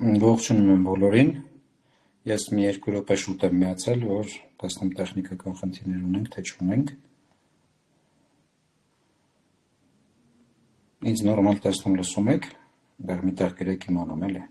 Ողջունում եմ բոլորին, ես մի 2 րոպե շուտ եմ միացել, որ տեսնեմ տեխնիկական խնդիրներ ունենք, թե չունենք։ Ինձ նորմալ տեսնում լսում եք, դեռ միտեղ գրեք իմանում էլի։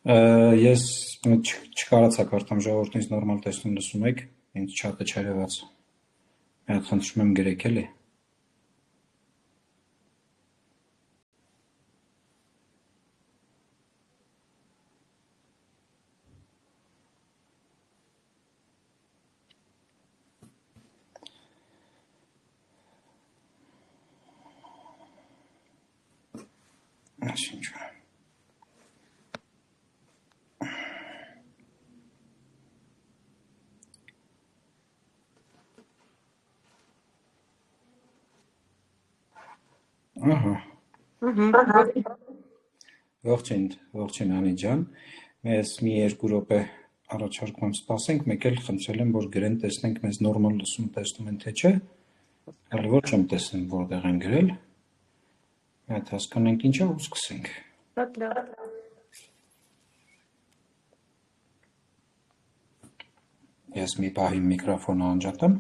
Ես չկարացա կարդամ ժողովուրդն ինձ նորմալ տեսնում լսում եք, ինձ չաթը չերևաց, մի հատ խնդրում եմ գրեք էլի։ Ինչ է։ Ահա։ Ողջույն Անի ջան, ես մի 2 րոպե առաջարկում եմ սպասենք, մեկ էլ խնդրել եմ, որ գրեն, տեսնենք մեզ նորմալ լսում տեսնում են, թե չէ, հələ ոչ եմ տեսնում, որտեղ են գրել, մի հատ հասկանենք ինչ է ու սկսենք։ Ես մի պահի միկրոֆոնը անջատեմ,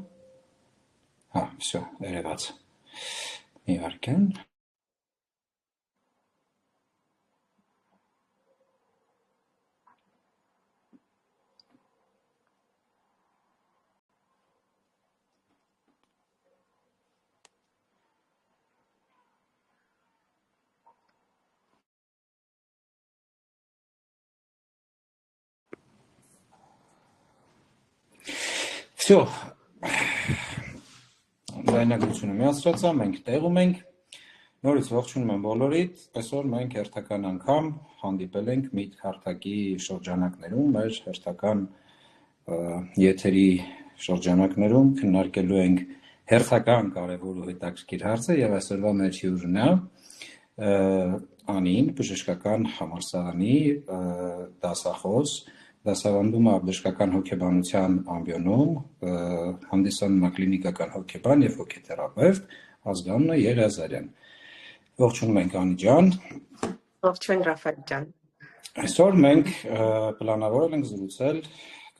հա, վсё, երևաց, մի վարքյան։ Վсё, ձայնագրությունը միացրացա, մենք տեղում ենք, նորից ողջունում եմ բոլորիդ, այսօր մենք հերթական անգամ հանդիպել ենք միտք հարթակի շրջանակներում, մեր հերթական եթերի շրջանակներում քննարկելու ենք հերթական կարևոր ու հետաքրքիր հարցը եւ այսօրվա մեր հյուրն է Անին, բժշկական համալսարանի դասախոս, դասավանդում է բժշկական հոգեբանության ամբիոնում, հանդիսանում է կլինիկական հոգեբան եւ հոգեթերապևտ, ազգանունը Եղիազարյան։ Ողջունում ենք Անի ջան։ Ողջույն Ռաֆայել ջան։ Այսօր մենք պլանավորել ենք զրուցել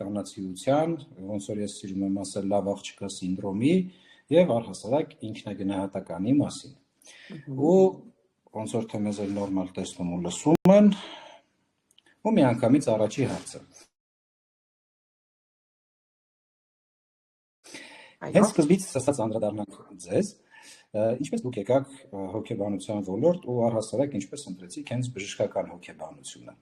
կանացիության, ոնց որ ես սիրում եմ ասել, լավ աղջկա սինդրոմի եւ առհասարակ ինքնագնահատականի մասին։ Ու ոնց որ թե մեզ էլ նորմալ տեսնում ու լսում են, ու միանգամից առաջի հարցը։ Հենց սկզբից ասած անդրադառնանք ձեզ, ինչպես դուք եկաք հոգեբանության ոլորտ ու առհասարակ ինչպես ընտրեցիք հենց բժշկական հոգեբանությունը։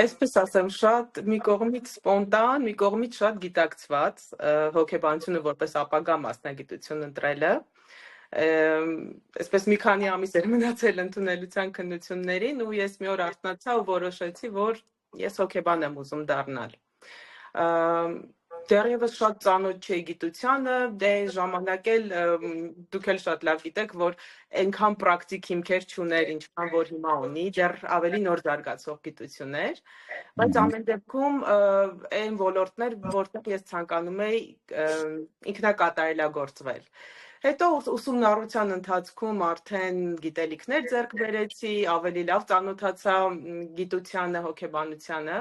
Այսպես ասեմ, շատ մի կողմից սպոնտան, մի կողմից շատ գիտակցված հոգեբանությունը որպես ապագա մասնագիտություն ընտրելը։ Այսպես մի քանի ամիս էր մնացել ընդունելության քննություններին ու ես մի օր արթնացա ու որոշեցի, որ ես հոգեբան եմ ուզում դառնալ։ Դեռևս շատ ծանոթ չէի գիտությանը, դե ժամանակ էլ դուք էլ շատ լավ գիտեք, որ այնքան պրակտիկ հիմքեր չուներ, ինչքան որ հիմա ունի, դեռ ավելի նոր զարգացող գիտություններ, բայց ամեն դեպքում այն ոլորտներ, որտեղ ես ցանկանում էի ինքնակատարելագործվել։ Հետո ուսումնառության ընթացքում արդեն գիտելիքներ ձեռք բերեցի, ավելի լավ ծանոթացա գիտությանը, հոգեբանությանը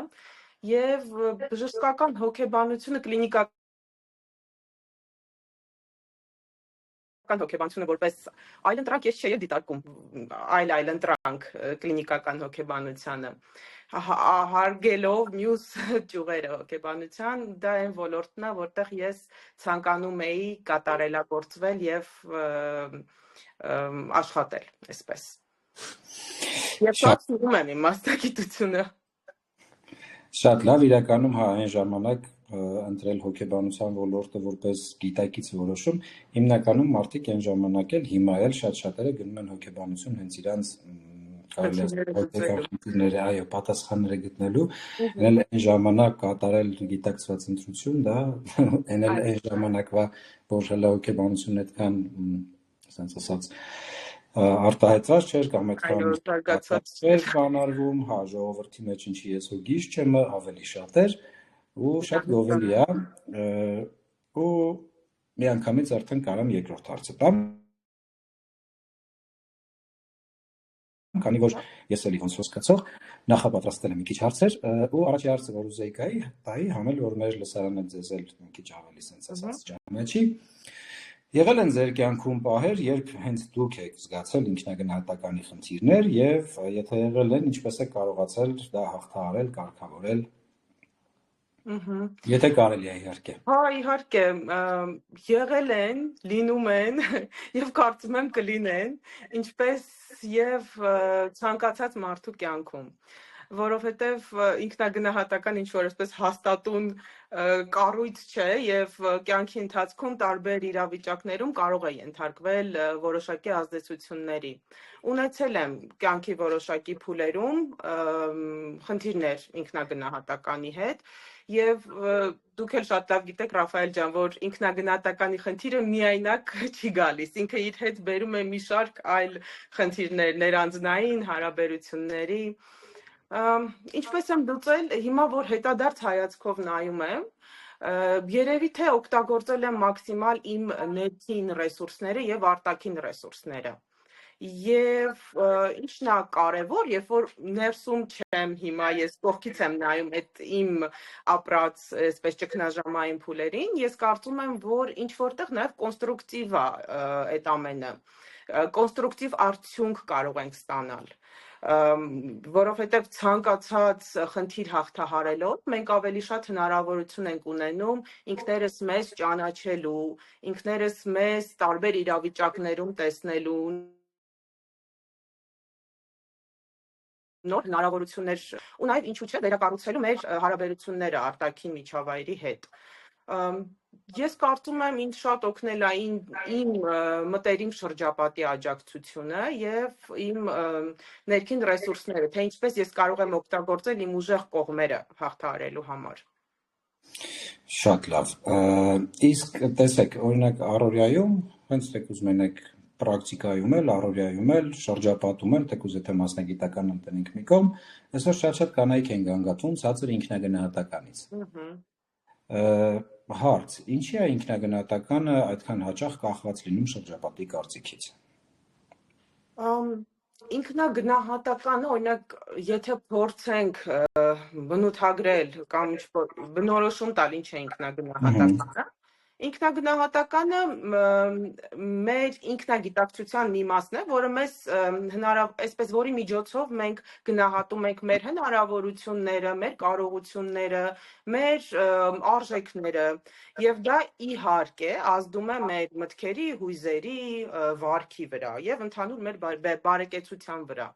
եւ բժշկական հոգեբանությունը կլինիկական կլինիկական հոգեբանությունը որպես այլընտրանք ես չէի դիտարկում այլընտրանք կլինիկական հոգեբանությանը հարգելով մյուս ճյուղերը հոգեբանության դա այն ոլորտն է որտեղ ես ցանկանում էի կատարելագործվել եւ աշխատել այսպես Եվ շատ սիրում եմ իմ մասնագիտությունը Շատ լավ, իրականում այն ժամանակ ընտրել հոգեբանության ոլորտը որպես գիտակից որոշում, հիմնականում մարդիկ այն ժամանակ էլ հիմա էլ շատ-շատերը գնում են հոգեբանություն հենց իրանց այո, պատասխանները գտնելու, այն ժամանակ կատարել գիտակցված ընտրություն, դա այն ժամանակվա որ հոգեբանությունն այդքան, ասենց ասած, արտահայտված չէր կամ այդքան չէր բանարվում, ժողովրդի մեջ ինչի ես ու գիժ չեմ, ավելի շատ էր ու շատ գովելի է ու միանգամից արդեն կարամ երկրորդ հարցը տամ քանի որ ես էլի ոնց հասկացող նախապատրաստել եմ մի քիչ հարցեր ու առաջի հարցը որ ուզեի տայի համել որ մեր լսարանը ձեզ էլ մի քիչ ավելի sense ասած ճանաչի Եղել են ձեր կյանքում պահեր, երբ հենց դուք եք զգացել ինքնագնահատականի խնդիրներ եւ եթե եղել են, ինչպես եք կարողացել դա հաղթահարել, կարգավորել։ Եթե կարելի է իհարկե։ Հա, իհարկե, եղել են, լինում են եւ կարծում եմ կլինեն, ինչպես եւ ցանկացած մարդու կյանքում որովհետև ինքնագնահատական ինչ-որ այսպես հաստատուն կառույց չէ եւ կյանքի ընթացքում տարբեր իրավիճակներում կարող է ենթարկվել որոշակի ազդեցությունների։ Ունեցել եմ կյանքի որոշակի փուլերում խնդիրներ ինքնագնահատականի հետ եւ դուք էլ շատ լավ գիտեք Ռաֆայել ջան, որ ինքնագնահատականի խնդիրը միայնակ չի գալիս, ինքը իր հետ բերում է մի շարք այլ խնդիրներ, ներանձնային հարաբերությունների Ինչպես եմ լուծել, հիմա որ հետադարձ հայացքով նայում եմ, երևի թե օգտագործել եմ մաքսիմալ իմ ներքին ռեսուրսները եւ արտաքին ռեսուրսները։ Եվ ինչն է կարևոր, երբ որ ներսում չեմ հիմա, ես կողքից եմ նայում այդ իմ ապրած այսպես ճգնաժամային փուլերին, ես կարծում եմ, որ ինչ որտեղ նաեւ կոնստրուկտիվ է այդ ամենը։ Կոնստրուկտիվ արդյունք կարող ենք ստանալ որովհետև ցանկացած խնդիր հաղթահարելով մենք ավելի շատ հնարավորություն ենք ունենում ինքներս մեզ ճանաչելու, ինքներս մեզ տարբեր իրավիճակներում տեսնելու նոր հնարավորություններ ու նաև ինչու՞ չէ վերակառուցելու մեր հարաբերությունները արտաքին միջավայրի հետ Ես կարծում եմ ինձ շատ օգնել է իմ մտերիմ շրջապատի աջակցությունը եւ իմ ներքին ռեսուրսները, թե ինչպես ես կարող եմ օգտագործել իմ ուժեղ կողմերը հաղթահարելու համար։ Շատ լավ։ Իսկ տեսեք, օրինակ առօրյայում, հենց դեք ուզում եք պրակտիկայում էլ, առօրյայում էլ, շրջապատում էլ, թեկուզ եթե մասնագիտական ընտնենք մի կողմ, այսօր շատ կանայք են գանգատվում ցածր ինքնագնահատականից։ Հարց, ինչի է ինքնագնահատականը այդքան հաճախ կախված լինում շրջապատի կարծիքից։ Ինքնագնահատականը, օրինակ, եթե փորձենք բնութագրել կամ բնորոշում տալ ինչ է ինքնագնահատականը, Ինքնագնահատականը մեր ինքնագիտակցության մի մասն է, որը մեզ այսպես որի միջոցով մենք գնահատում ենք մեր հնարավորությունները, մեր կարողությունները, մեր արժեքները եւ դա իհարկե ազդում է մեր մտքերի, հույզերի, վարքի վրա եւ ընդհանուր մեր բարեկեցության վրա։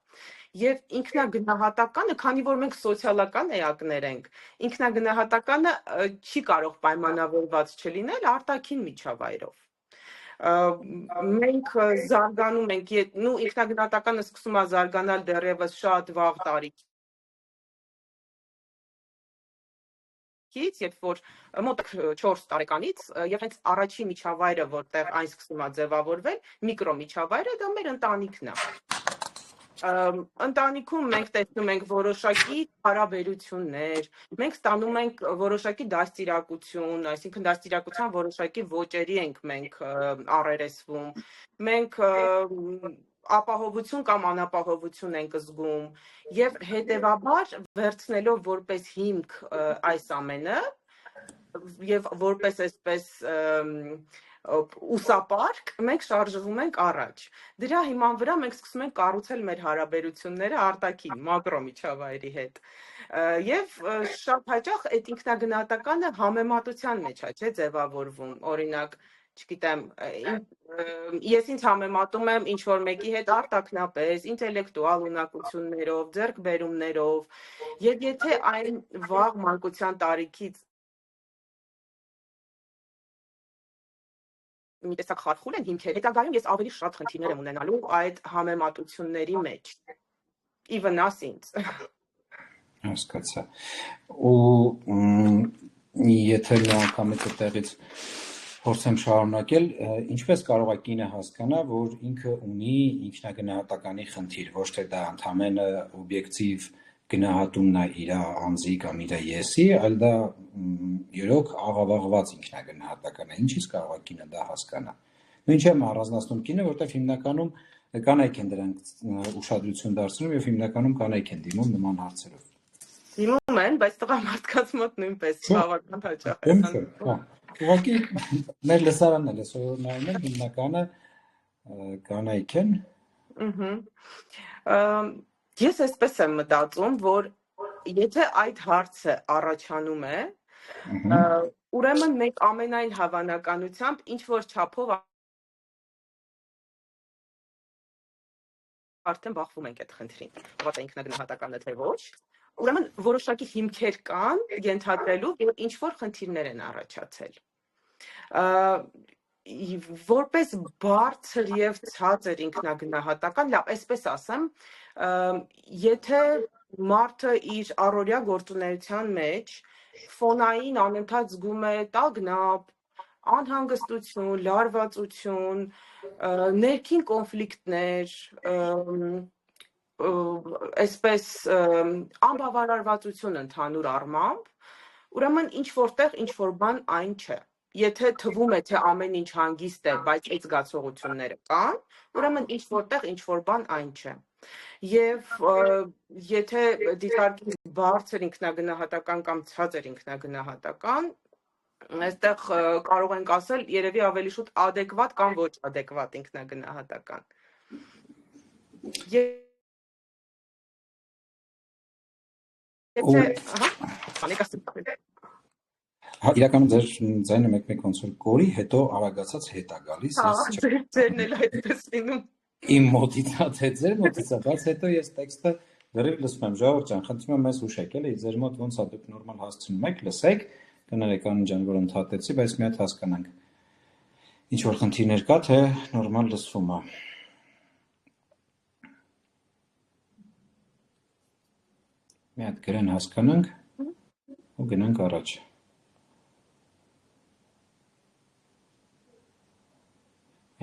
Եվ ինքնագնահատականը, քանի որ մենք սոցիալական էակներ ենք, ինքնագնահատականը չի կարող պայմանավորված չլինել արտաքին միջավայրով։ Մենք զարգանում ենք, ինքնագնահատականը սկսում է զարգանալ դեռևս շատ վաղ տարիքից, երբ որ մոտ 4 տարեկանից եւ հենց առաջին միջավայրը, որտեղ այն սկսում է ձևավորվել, միկրոմիջավայրը, դա մեր ընտանիքն է։ Ընտանիքում մենք տեսնում ենք որոշակի հարաբերություններ, մենք ստանում ենք որոշակի դաստիարակություն, այսինքն դաստիարակության որոշակի ոճերի ենք մենք առերեսվում, մենք ապահովություն կամ անապահովություն ենք զգում եւ հետեւաբար վերցնելով որպես հիմք այս ամենը եւ որպես այսպես ուսապարկ, մենք շարժվում ենք առաջ։ Դրա հիման վրա մենք սկսում ենք կառուցել մեր հարաբերությունները արտաքին, մակրո միջավայրի հետ։ Եվ շատ հաճախ այդ ինքնագնահատականը համեմատության մեջ է, չէ, ձևավորվում, օրինակ, չգիտեմ, ես ինձ համեմատում եմ ինչ-որ մեկի հետ արտաքնապես, ինտելեկտուալ ունակություններով, ձեռքբերումներով, եւ եթե այն վաղ մանկության տարիքից մի տեսակ խարխուլ են հիմքեր, հետագայում ես ավելի շատ խնդիրներ եմ ունենալու այդ համեմատությունների մեջ, ի վնաս ինձ։ Հասկացա։ Ու եթե մի անգամից այդտեղից փորձեմ շարունակել, ինչպես կարող է կինը հասկանա, որ ինքը ունի ինքնագնահատականի խնդիր, ոչ թե դա ընդամենը օբյեկտիվ գնահատումն է իր անձի կամ իր եսի, այլ դա երոք աղավաղված ինքնագնահատական է։ Ինչից կարող է կինը դա հասկանա։ Ինչ եմ առանձնացնում կինը, որտեղ հիմնականում կանայք են դրանք ուշադրություն դարձնում եւ հիմնականում կանայք են դիմում նման հարցերով։ Դիմում են, բայց տղամարդկանց մոտ նույնպես բավական հաճախ է։ Ուղղակի մեր լսարանն էլ այսօր նայում են հիմնականը կանայք են։ Ես այսպես եմ մտածում, որ եթե այդ հարցը առաջանում է, ուրեմն մենք ամենայն հավանականությամբ ինչ որ չափով արդեն բախվում ենք այդ խնդրին, ո՞րտե ինքնագնահատականը թե ոչ։ Ուրեմն որոշակի հիմքեր կան ենթադրելու, որ ինչ որ խնդիրներ են առաջացել։ Որպես բարձր եւ ցածր ինքնագնահատական, լավ, այսպես ասեմ, եթե մարդը իր առօրյա գործունեության մեջ ֆոնային անընդհատ զգում է տագնապ, անհանգստություն, լարվածություն, ներքին կոնֆլիկտներ, այսպես անբավարարվածություն ընդհանուր առմամբ, ուրեմն ինչ որտեղ ինչ որ բան այն չէ։ Եթե թվում է, թե ամեն ինչ հանգիստ է, բայց այդ զգացողությունները կան, ուրեմն ինչ որտեղ ինչ որ բան այն չէ։ Եվ եթե դիտարկենք բարձր ինքնագնահատական կամ ցածր ինքնագնահատական, այստեղ կարող ենք ասել երևի ավելի շուտ adekvat կամ ոչ adekvat ինքնագնահատական։ Իրականում ձեր ձայնը մեկ-մեկ ոնց որ կորի, հետո արագացած հետ է գալիս։ Ձերն էլ այդպես լինում։ Իմ մոտից է, թե ձեր մոտից է, բայց հետո ես տեքստը լրիվ լսում եմ, ժողովուրդ ջան, խնդրում եմ մեզ հուշեք, էլի ձեր մոտ ոնց է դուք նորմալ հասցնում եք, լսեք, կներեք Անի ջան, որ ընդհատեցի, բայց մի հատ հասկանանք։ Ինչ որ խնդիրներ կա, թե նորմալ լսվում է։ Մի հատ գրեն հասկանանք ու գնանք առաջ։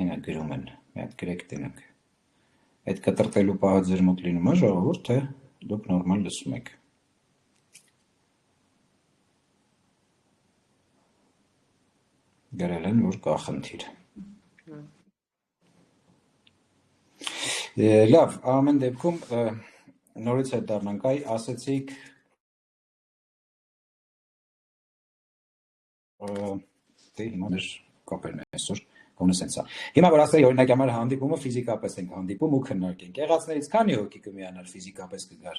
Այնա գրում են, մի հատ գրեք տենանք։ Այդ կտրտելու պահը ձեր մոտ լինում է ժողովուրդ, թե դուք նորմալ լսում եք։ Գրել են, որ կա խնդիր։ Լավ, ամեն դեպքում նորից հետ դառնանք, այ ասեցիք դե հիմա մեր կապերն այսօր կոնը սենսա։ Հիմա որ ասեի օրինակ համար հանդիպումը ֆիզիկապես ենք հանդիպում ու քննարկենք։ Եղածներից քանի հոգի կմիանար ֆիզիկապես կգար։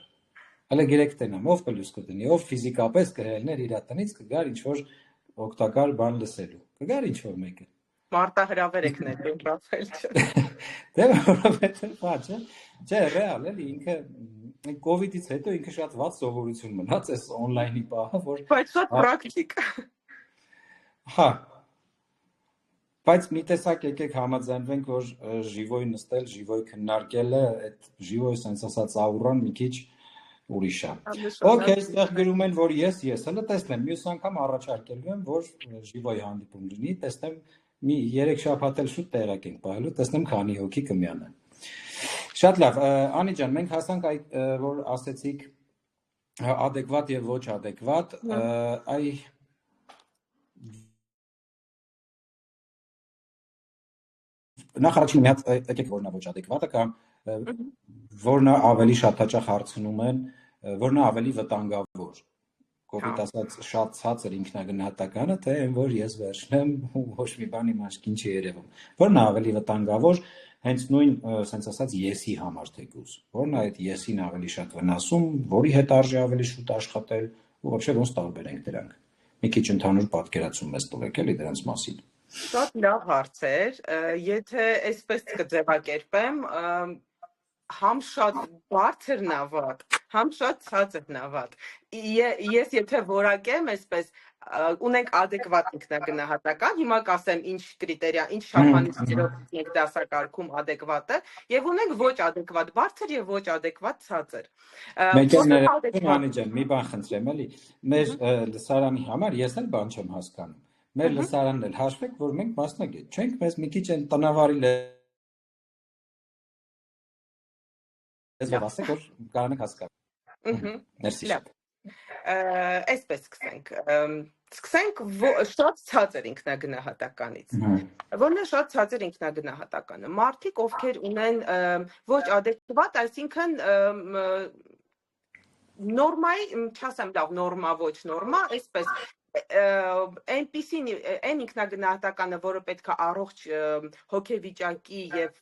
Հələ գերեք տենամ, ով կլույս կդնի, ով ֆիզիկապես կհելներ իր տնից կգար ինչ որ օգտակար բան լսելու։ Կգար ինչ որ մեկը։ Մարտահրավեր եք ներում, Ռաֆել ջան։ Դե որովհետև բաց է։ Չէ, ռեալ էլի ինքը կովիդից հետո ինքը շատ վատ սովորություն մնաց այս on-line-ի պահը, որ բայց շատ պրակտիկ։ Հա։ Բայց մի տեսակ եկեք համաձայնվենք, որ ժիվոյ նստել, ժիվոյ քննարկելը, այդ ժիվոյ sense ասած աուրան մի քիչ ուրիշ է։ Okay, այստեղ գրում են, որ ես հələ տեսնեմ, մյուս անգամ առաջարկելու եմ, որ ժիվոյ հանդիպում լինի, տեսնեմ մի 3 շաբաթ էլ շուտ տեղակ ենք պահելու, տեսնեմ քանի հոգի կմիանան։ Շատ լավ, Անի ջան, մենք հասանք այդ որ ասեցիք adekvat եւ ոչ adekvat, այ նախ առաջին մի հատ եկեք որն է ոչ adekvat-ը կամ որն է ավելի շատ հաճախ հարցնում են, որն է ավելի վտանգավոր։ կոպիտ ասած շատ ցածր ինքնագնահատականը, թե այն որ ես վերջնեմ ու ոչ մի բան իմ աչքին չի երևում, որն է ավելի վտանգավոր հենց նույն ասենց ասած եսի համար թեկուզ, որն է այդ եսին ավելի շատ վնասում, որի հետ արժի ավելի շուտ աշխատել ու вообще ոնց տարբեր ենք դրանք։ Մի քիչ ընդհանուր պատկերացում մեզ տվեք էլի դրանց մասին։ Շատ լավ հարց էր, եթե այսպես կձևակերպեմ, համ շատ բարձր նավակ, համ շատ ցածր նավակ։ Ես եթե որակեմ այսպես, ունենք adekvat ինքնագնահատական, հիմա կասեմ ինչ կրիտերիա, ինչ չափանիշներով ենք դասակարգում adekvat-ը, եւ ունենք ոչ adekvat բարձր եւ ոչ adekvat ցածր։ Մեջերներում Անի ջան, մի բան խնդրեմ էլի, մեր լսարանի համար ես էլ բան չեմ հասկանում։ Մեր լսարանն էլ հաշվեք, որ մենք մասնագետ չենք, մեզ մի քիչ են տնավարի լեզվով ասեք, որ կարողանանք հասկանալ։ Մերսի շատ։ Այսպես սկսենք շատ ցածր ինքնագնահատականից։ Որն է շատ ցածր ինքնագնահատականը։ Մարդիկ, ովքեր ունեն ոչ adekvat, այսինքն նորմայի, չասեմ լավ, նորմա, ոչ նորմա, այսպես այնպիսին այն ինքնագնահատականը, որը պետք է առողջ հոգեվիճակի եւ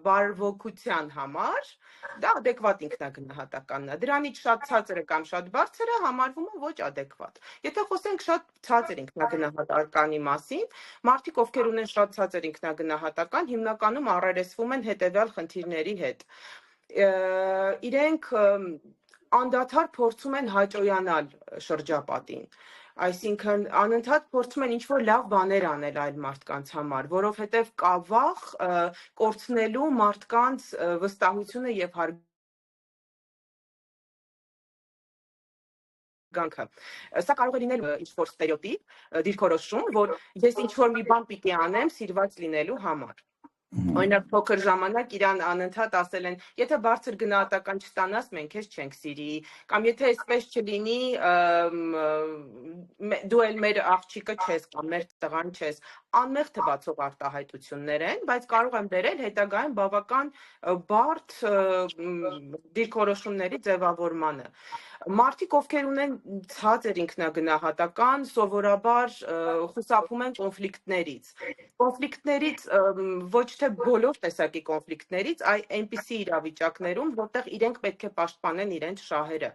բարվոքության համար, դա adekvat ինքնագնահատականն է։ Դրանից շատ ցածրը կամ շատ բարձրը համարվում է ոչ adekvat։ Եթե խոսենք շատ ցածր ինքնագնահատականի մասին, մարդիկ, ովքեր ունեն շատ ցածր ինքնագնահատական, հիմնականում առերեսվում են հետեւյալ խնդիրների հետ։ Իրենք անդադար փորձում են հաճոյանալ շրջապատին։ Այսինքն անընդհատ փորձում են ինչ-որ լավ բաներ անել այլ մարդկանց համար, որովհետև կա վախ կորցնելու մարդկանց վստահությունը եւ հարգանքը։ Սա կարող է լինել ինչ-որ ստերեոտիպ, դիրքորոշում, որ ես ինչ-որ մի բան պիտի անեմ սիրված լինելու համար։ Օրինակ փոքր ժամանակ իրան անընդհատ ասել են, եթե բարձր գնահատական չստանաս, մենք քեզ չենք սիրի, կամ եթե այսպես չլինի, դու էլ մեր աղջիկը չես կամ մեր տղան չես, անմեղ թվացող արտահայտություններ են, բայց կարող են բերել հետագայում բավական բարդ դիրքորոշումների ձևավորմանը։ Մարդիկ, ովքեր ունեն ցածր ինքնագնահատական, սովորաբար խուսափում են կոնֆլիկտներից։ Կոնֆլիկտներից ոչ թե բոլոր տեսակի կոնֆլիկտներից, այլ այնպիսի իրավիճակներում, որտեղ իրենք պետք է պաշտպանեն իրենց շահերը,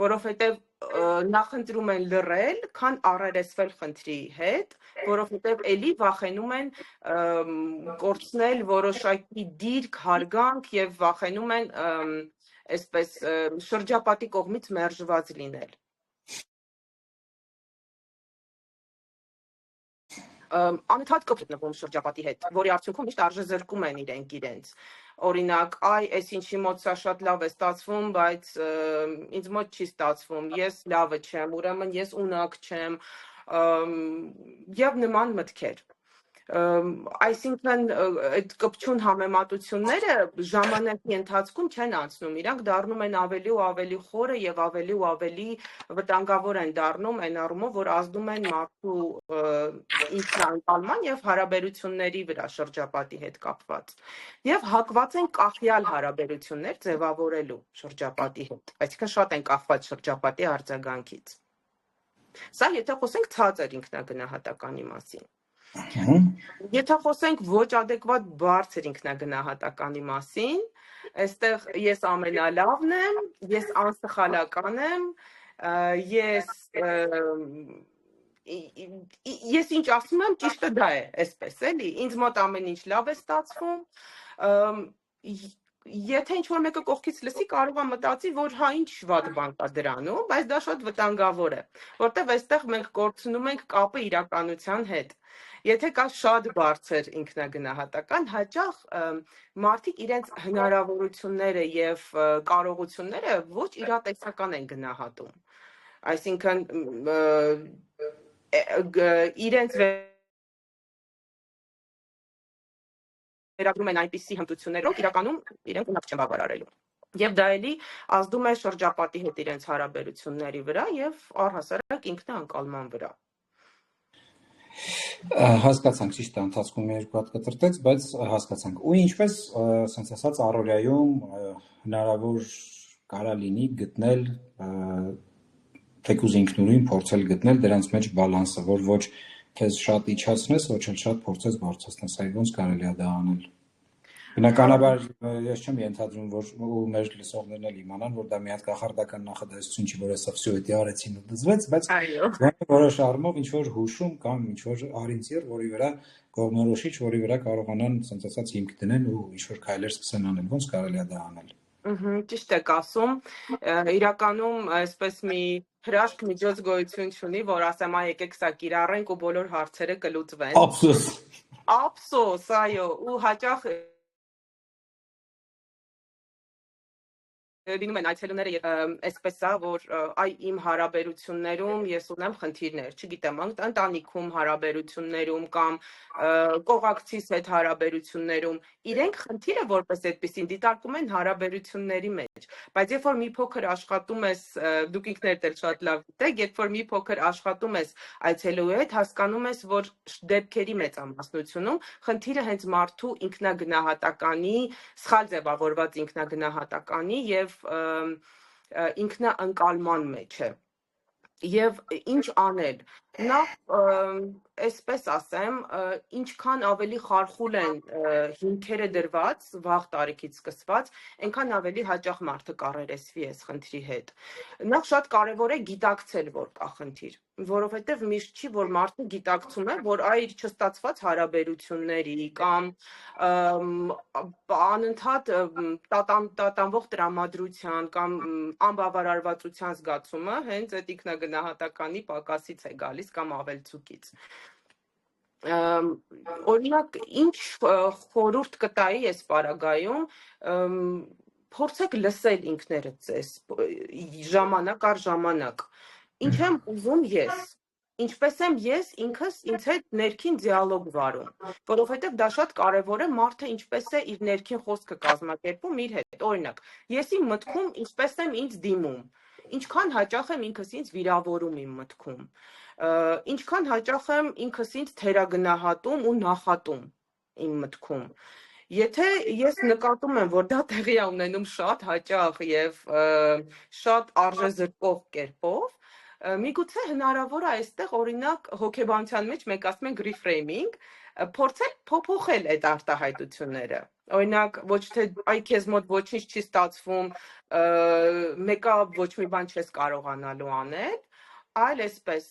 որովհետև նախընտրում են լռել, քան առերեսվել խնդրի հետ, որովհետև էլի վախենում են կորցնել որոշակի դիրք, հարգանք եւ վախենում են այսպես շրջապատի կողմից մերժված լինել։ Անընդհատ կգտնվում շրջապատի հետ, որի արդյունքում միշտ արժեզրկում են իրենց։ Օրինակ, այս ինչի մոտ սա շատ լավ է ստացվում, բայց ինձ մոտ չի ստացվում, ես լավը չեմ, ուրեմն ես ունակ չեմ, եւ նման մտքեր։ Այսինքն այդ կպչուն համեմատությունները ժամանակի ընթացքում չեն անցնում, իրանք դառնում են ավելի ու ավելի խորը եւ ավելի վտանգավոր են դառնում այն առումով, որ ազդում են մարդու ինքնաընկալման եւ հարաբերությունների վրա շրջապատի հետ կապված եւ հակված են կախյալ հարաբերություններ ձևավորելու շրջապատի հետ, այսինքն շատ են կախված շրջապատի արձագանքից։ Սա եթե խոսենք ցածր ինքնագնահատականի մասին։ Եթե խոսենք ոչ adekvat բարձր ինքնագնահատականի մասին, այստեղ ես ամենալավն եմ, ես անսխալական եմ, ես ինչ ասում եմ, ճիշտը դա է, այսպես էլի, ինձ մոտ ամեն ինչ լավ է ստացվում, եթե ինչ-որ մեկը կողքից լսի, կարող է մտածի, որ հա ինչ վատ բան կա դրանում, բայց դա շատ վտանգավոր է, որտեղ այստեղ մենք կորցնում ենք կապը իրականության հետ։ Եթե կա շատ բարձր ինքնագնահատական, հաճախ մարդիկ իրենց հնարավորությունները եւ կարողությունները ոչ իրատեսական են գնահատում։ Այսինքն իրենց վերագրում են այնպիսի հմտություններով, իրականում իրենք ունակ չեն բավարարելու։ Եվ դա էլի ազդում է շրջապատի հետ իրենց հարաբերությունների վրա եւ առհասարակ ինքնաընկալման վրա։ Հասկացանք, ճիշտ է, ընթացքում մի երկու հատ կտրտեց, բայց հասկացանք։ Ու ինչպես, ասենց ասած, առօրյայում հնարավոր կարա լինի գտնել թեկուզ ինքնուրույն փորձել գտնել դրանց մեջ բալանսը, որ ոչ քեզ շատ իջացնես, ոչ էլ շատ փորձես բարձրացնես, այ ոնց կարելի է դա անել։ Բնականաբար ես չեմ ենթադրում, որ մեր լսողներն էլ իմանան, որ դա մի հատ կախարդական նախադասություն չի, որ հեսա վсё էդի արեցին ու դզվեց, բայց որոշ առումով ինչ որ հուշում կամ ինչ որ օրենսիր, որի վրա կողմնորոշիչ, որի վրա կարողանան ցած ասած հիմք դնեն ու ինչ որ քայլեր սկսեն անել, ոնց կարելի է դա անել։ Ճիշտ եք ասում, իրականում այսպես մի հրաշք միջոց գոյություն չունի, որ ասեմ, այ եկեք սա կիրառենք ու բոլոր հարցերը կլուծվեն։ Ափսոս, այո, ու հաճախ լինում են այցելուները այսպես է, որ այ իմ հարաբերություններում ես ունեմ խնդիրներ, չգիտեմ, ընտանիքում հարաբերություններում կամ կողակցիս հետ հարաբերություններում, իրենք խնդիրը որպես այդպեսին դիտարկում են հարաբերությունների մեջ, բայց երբ որ մի փոքր աշխատում ես, դուք ինքներդ էլ շատ լավ գիտեք, երբ որ մի փոքր աշխատում ես այցելուի հետ, հասկանում ես, որ դեպքերի մեծամասնությունում խնդիրը հենց մարդու ինքնագնահատականի, սխալ ձևավորված ինքնագնահատականի եւ ինքնաընկալման մեջ է։ Եվ ինչ անել, նախ այսպես ասեմ, ինչքան ավելի խարխուլ են հիմքերը դրված, վաղ տարիքից սկսված, այնքան ավելի հաճախ մարդը կառերեսվի այս խնդրի հետ։ Նախ շատ կարևոր է գիտակցել, որ կա խնդիր, որովհետև միշտ չի, որ մարդը գիտակցում է, որ այ իր չստացված հարաբերությունների կամ անընդհատ տատանվող տրամադրության կամ անբավարարվածության զգացումը հենց այդ ինքնագնահատականի պակասից է գալիս կամ ավելցուկից։ Օրինակ, ինչ խորհուրդ կտայի այս պարագայում, փորձեք լսել ինքներդ ձեզ ժամանակ առ ժամանակ։ Ինչ եմ ուզում ես, ինչպես եմ ես ինքս ինձ հետ ներքին դիալոգ վարում, որովհետև դա շատ կարևոր է, մարդը ինչպես է իր ներքին խոսքը կազմակերպում իր հետ։ Օրինակ, ես իմ մտքում ինչպես եմ ինձ դիմում, ինչքան հաճախ եմ ինքս ինձ վիրավորում իմ մտքում, ինչքան հաճախ եմ ինքս ինձ թերագնահատում ու նախատում իմ մտքում։ Եթե ես նկատում եմ, որ դա տեղի է ունենում շատ հաճախ եւ շատ արժեզրկող կերպով, միգուցե հնարավոր է այստեղ օրինակ հոգեբանության մեջ մենք ասում ենք reframing, փորձել փոփոխել այդ արտահայտությունները։ Օրինակ, ոչ թե այ քեզ մոտ ոչինչ չի ստացվում, մեկը ոչ մի բան չես կարողանալու անել, այլ այսպես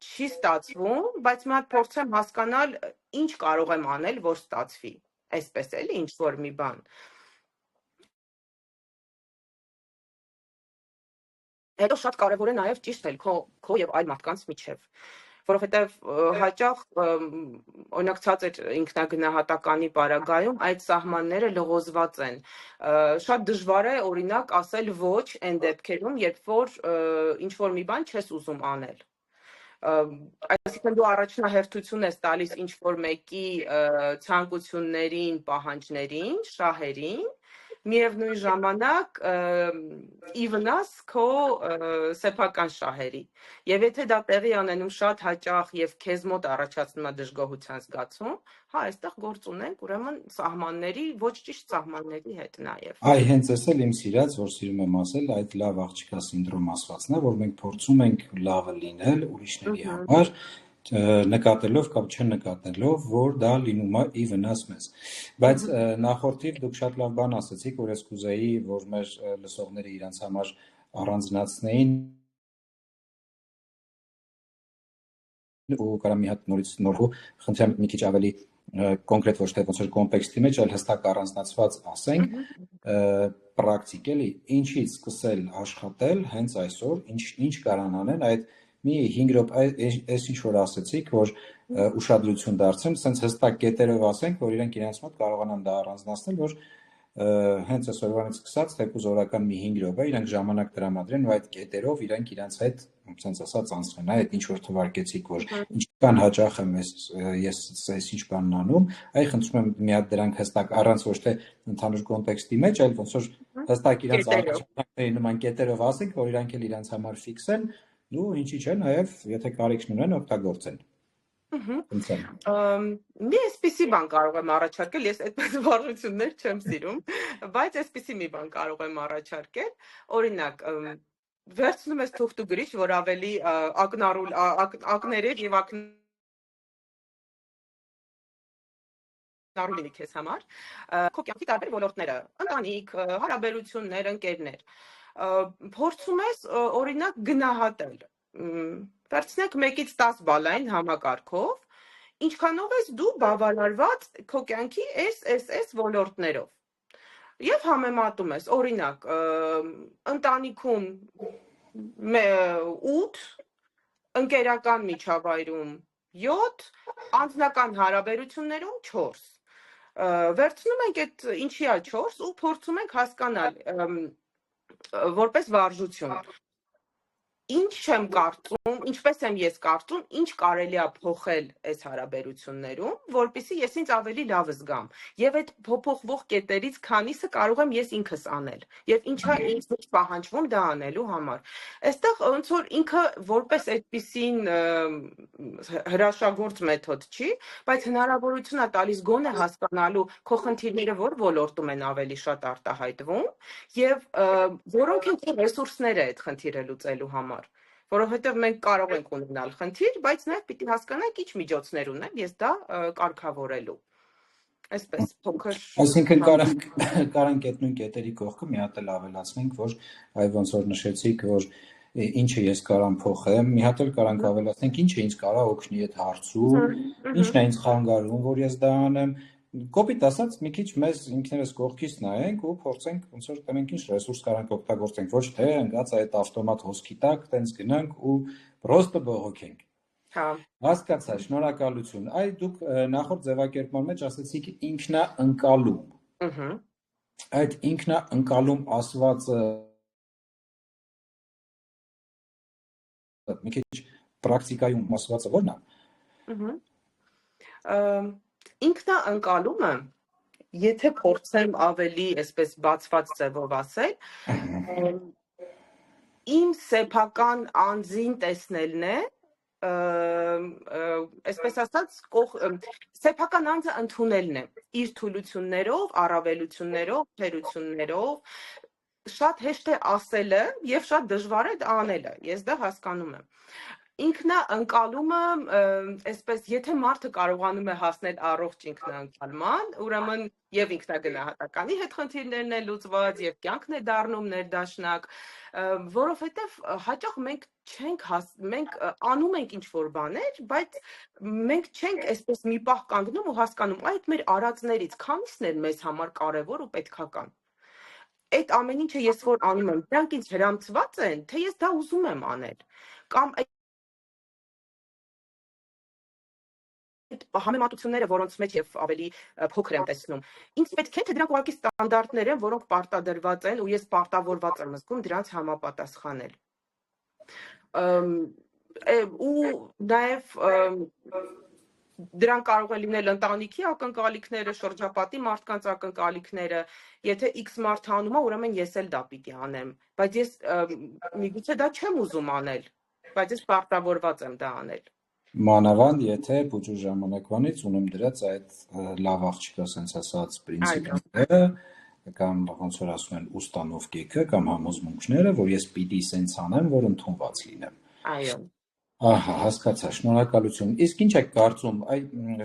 չի ստացվում, բայց մի հատ փորձեմ հասկանալ ինչ կարող եմ անել, որ ստացվի։ Այսպես էլի ինչ որ մի բան։ Հետո շատ կարևոր է նաև ճիշտ էլ քո եւ այլ մարդկանց միջև, որովհետեւ հաճախ օրինակ ցածր ինքնագնահատականի պարագայում այդ սահմանները լղոզված են։ Շատ դժվար է օրինակ ասել ոչ այն դեպքերում, երբ որ ինչ որ մի բան չես ուզում անել։ Այսինքն դու առաջնահերթություն ես տալիս ինչ որ մեկի ցանկություններին, պահանջներին, շահերին, միևնույն ժամանակ ի վնաս քո սեփական շահերի։ Եվ եթե դա տեղի անենում շատ հաճախ եւ քեզ մոտ առաջացնում է դժգոհության զգացում, հա, այստեղ գործ ունենք, ուրեմն սահմանների, ոչ ճիշտ սահմանների հետ նաեւ։ Այ հենց էս էլ իմ սիրած, որ սիրում եմ ասել, այդ լավ աղջիկա սինդրոմ ասվածն է, որ մենք փորձում ենք լավը լինել ուրիշների համար, նկատելով կամ չնկատելով, որ դա լինում է ի վնաս մեզ։ Բայց նախորդիվ դուք շատ լավ բան ասացիք, որ ես կուզեի, որ մեր լսողները իրենց համար առանձնացնեին ու կարա մի հատ նորից նորհու խնդրեմ մի քիչ ավելի կոնկրետ ոչ թե ոնց որ կոնտեքստի մեջ, այլ հստակ առանձնացված ասենք, պրակտիկ էլի, ինչից սկսել աշխատել հենց այսօր, ինչ կարան անեն այդ մի 5 րոպե այս ինչ որ ասացիք, որ ուշադրություն դարձնեմ, sense հստակ կետերով ասենք, որ իրենք իրենց մոտ կարողանան դա առանձնացնել, որ հենց այսօրվանից սկսած թեկուզ օրական մի 5 րոպե իրենք ժամանակ տրամադրեն ու այդ կետերով իրենք իրենց հետ sense ասած անցնեն, այդ ինչ որ թվարկեցիք, որ ինչքան հաճախ եմ ես այս ինչ բանն անում, այ խնդրում եմ մի հատ դրանք հստակ առանց ոչ թե ընդհանուր կոնտեքստի մեջ, այլ ոնց որ հստակ իրենց առաջարկների նման կետերով ասենք, որ իրանք էլ իրենց համար ֆիքսեն ու ինչի՞ չէ, նաև եթե կարիքն ունեն, օգտագործեն։ Մի այսպիսի բան կարող եմ առաջարկել, ես այդպես վարժություններ չեմ սիրում, բայց այսպիսի մի բան կարող եմ առաջարկել, օրինակ վերցնում ես թուղթ ու գրիչ, որ ավելի ակներով եւ ակնառու լինի քեզ համար, քո կյանքի տարբեր ոլորտները, ընտանիք, հարաբերություններ, ընկերներ, փորձում ես օրինակ գնահատել, վերցնեք 1-ից 10 բալային համակարգով, ինչքանով ես դու բավարարված քո կյանքի այս ոլորտներով։ Եվ համեմատում ես, օրինակ, ընտանիքում 8, ընկերական միջավայրում 7, անձնական հարաբերություններում 4։ Վերցնում ենք այդ ինչի է 4 ու փորձում ենք հասկանալ որպես վարժություն։ Ինչ եմ կարծում, ինչպես եմ ես կարծում, ինչ կարելի է փոխել այս հարաբերություններում, որպեսզի ես ինձ ավելի լավ զգամ։ Եվ այդ փոփոխվող կետերից քանիսը կարող եմ ես ինքս անել։ Եվ ինչա ինձ պահանջվում դա անելու համար։ Այստեղ ոնց որ ինքը որպես այդպիսին հրաշագործ մեթոդ չի, բայց հնարավորություն է տալիս գոնե հասկանալու քո խնդիրները որ ոլորտում են ավելի շատ արտահայտվում եւ որոնք են քո ռեսուրսները այդ խնդիրը լուծելու համար, որովհետեւ մենք կարող ենք ունենալ խնդիր, բայց նաեւ պիտի հասկանանք ինչ միջոցներ ունեն ես դա կարգավորելու։ Այսպես փոքր Այսինքն կարանք այդ նույն կետերի կողքը մի հատ էլ ավելացնենք, որ այ ոնց որ նշեցիք, որ ինչը ես կարամ փոխեմ, մի հատ էլ կարանք ավելացնենք, ինչը ինձ կարա օգնի այդ հարցում, ինչն է ինձ խանգարում, որ ես դա անեմ, կոպիտ ասած մի քիչ մեզ ինքներս կողքից նայենք ու փորձենք ոնց որ տենենք ինչ ռեսուրս կարանք օգտագործենք, ոչ թե ընկած այդ ավտոմատ հոսքի տակ տենց գնանք ու պրոստը բողոքենք։ Հա, հասկացա, շնորհակալություն։ Այ դուք նախորդ ձևակերպման մեջ ասացիք ինքնաընկալում։ Այդ ինքնաընկալում ասվածը մի քիչ պրակտիկայում ասվածը ո՞րն է։ Ինքնաընկալումը, եթե փորձեմ ավելի այսպես բացված ձևով ասել, իմ սեփական անձին տեսնելն է, այսպես ասած, սեփական անձը ընդունելն է իր թուլություններով, առավելություններով, թերություններով, շատ հեշտ է ասելը եւ շատ դժվար է անելը, ես դա հասկանում եմ։ Ինքնաընկալումը, այսպես, եթե մարդը կարողանում է հասնել առողջ ինքնաընկալման, ուրեմն եւ ինքնագնահատականի հետ խնդիրներն են լուծված եւ կյանքն է դառնում ներդաշնակ, որովհետեւ հաճախ մենք անում ենք ինչ-որ բաներ, բայց մենք չենք այսպես մի պահ կանգնում ու հասկանում, այդ մեր արածներից քանիսն են մեզ համար կարեւոր ու պետքական։ Այդ ամեն ինչը ես որ անում եմ, դրանք ինձ հրամցված են, թե ես դա ուզում եմ անել, կամ համեմատությունները, որոնց մեջ եւ ավելի փոքր եմ տեսնում։ Ինձ պետք է թե դրանք ուղղակի ստանդարտներ են, որոնք պարտադրված են ու ես պարտավորված եմ զգում դրանց համապատասխանել։ Ու նաեւ դրանք կարող են լինել ընտանիքի ակնկալիքները, շրջապատի մարդկանց ակնկալիքները, եթե X մարդ անում է, ուրեմն ես էլ դա պիտի անեմ, բայց ես միգուցե դա չեմ ուզում անել, բայց ես պարտավորված եմ դա անել։ Մանավանդ եթե փոքր ժամանակվանից ունեմ դրած այդ լավ աղջիկա sense ասած պրինցիպները կամ ոնց որ ասում են ուստանովկեքը կամ համոզմունքները, որ ես պիտի sense անեմ, որ ընդունված լինեմ։ Այո։ Ահա, հասկացա, շնորհակալություն։ Իսկ ինչ եք կարծում, այ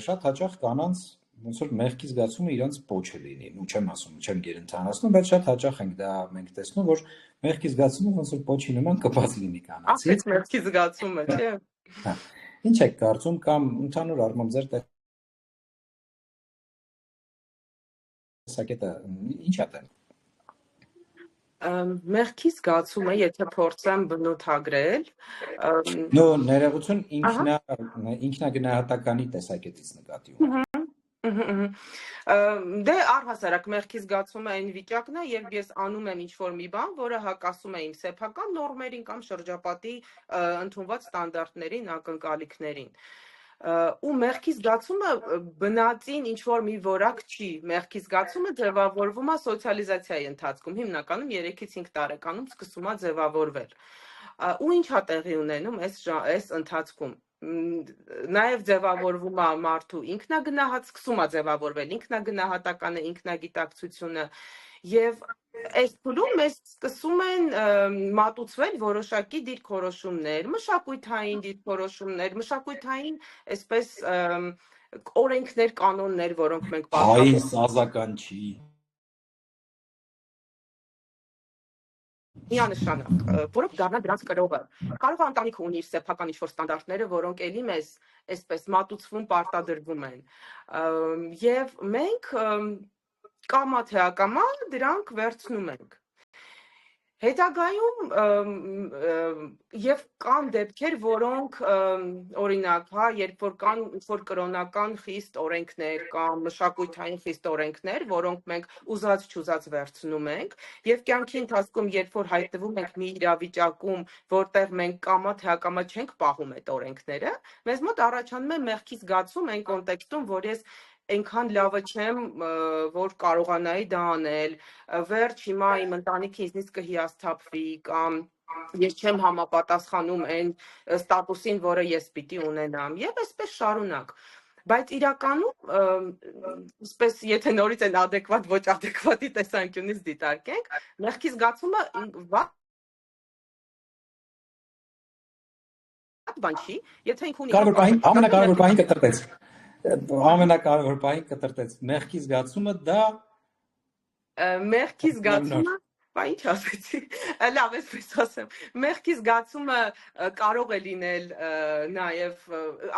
շատ հաճախ կանանց ոնց որ մեղքի զգացումը իրանց պոչը լինի, ու չեմ ասում, չեմ գերընթանացնում, բայց շատ հաճախ ենք դա մենք տեսնում, որ մեղքի զգացումը ոնց որ պոչի նման կպած լինի կանանցից։ Ասես մեղքի զգացումը, չէ՞։ Հա։ Ինչ եք կարծում կամ ընդհանուր առմամբ ձեր տեսակետը ինչ է դա։ Մեղքի զգացումը, եթե փորձեմ բնութագրել, նո ներողություն ինքնագնահատականի տեսակետից նկատի ունեմ։ Դե առհասարակ մեղքի զգացումը այն վիճակն է, երբ ես անում եմ ինչ-որ մի բան, որը հակասում է իմ սեփական նորմերին կամ շրջապատի ընդունված ստանդարտներին, ակնկալիքներին։ Ու մեղքի զգացումը բնածին ինչ-որ մի որակ չի, մեղքի զգացումը ձևավորվում է սոցիալիզացիայի ընթացքում, հիմնականում 3-ից 5 տարեկանում սկսում է ձևավորվել։ Ու ինչ է տեղի ունենում այս ընթացքում։ Նաև ձևավորվում է մարդու ինքնագնահատ, սկսում է ձևավորվել ինքնագնահատականը, ինքնագիտակցությունը, Եվ այս փուլում մեզ սկսում են մատուցվել որոշակի դիրքորոշումներ, մշակութային դիրքորոշումներ, մշակութային այսպես օրենքներ, կանոններ, որոնք մենք Այս ազական չի։ Միանշանակ, որոնք դառնան դրանց կրողը։ Կարող է ընտանիքը ունի իր սեփական ինչ-որ ստանդարտները, որոնք էլի մեզ այսպես մատուցվում, պարտադրվում են։ Եվ մենք կամա թե ակամա դրանք վերցնում ենք։ Հետագայում եւ կան դեպքեր, որոնք օրինակ, հա, երբ որ կան ինչ-որ կրոնական խիստ օրենքներ կամ մշակութային խիստ օրենքներ, որոնք մենք ուզած-չուզած վերցնում ենք, եւ կյանքի ընթացքում, երբ որ հայտնվում ենք մի իրավիճակում, որտեղ մենք կամա թե ակամա չենք պահում այդ օրենքները, մեզ մոտ առաջանում է մեղքի զգացում այն կոնտեքստում, որ ես այնքան լավը չեմ, որ կարողանայի դա անել, վերջ հիմա իմ ընտանիքը ինձնից կհիասթափվի կամ ես չեմ համապատասխանում այն ստատուսին, որը ես պիտի ունենամ, եւ այսպես շարունակ։ Բայց իրականում, այսպես եթե նորից այն adekvat ոչ adekvatի տեսանկյունից դիտարկենք, մեղքի զգացումը բան չի, եթե ինքն ունի ամենակարևոր բանը կտրտեց։ Ամենակարևոր բանը կտրտեց։ Մեղքի զգացումը դա մեղքի զգացումը, բա ինչ ասեցի, լավ էսպես ասեմ, մեղքի զգացումը կարող է լինել նաև,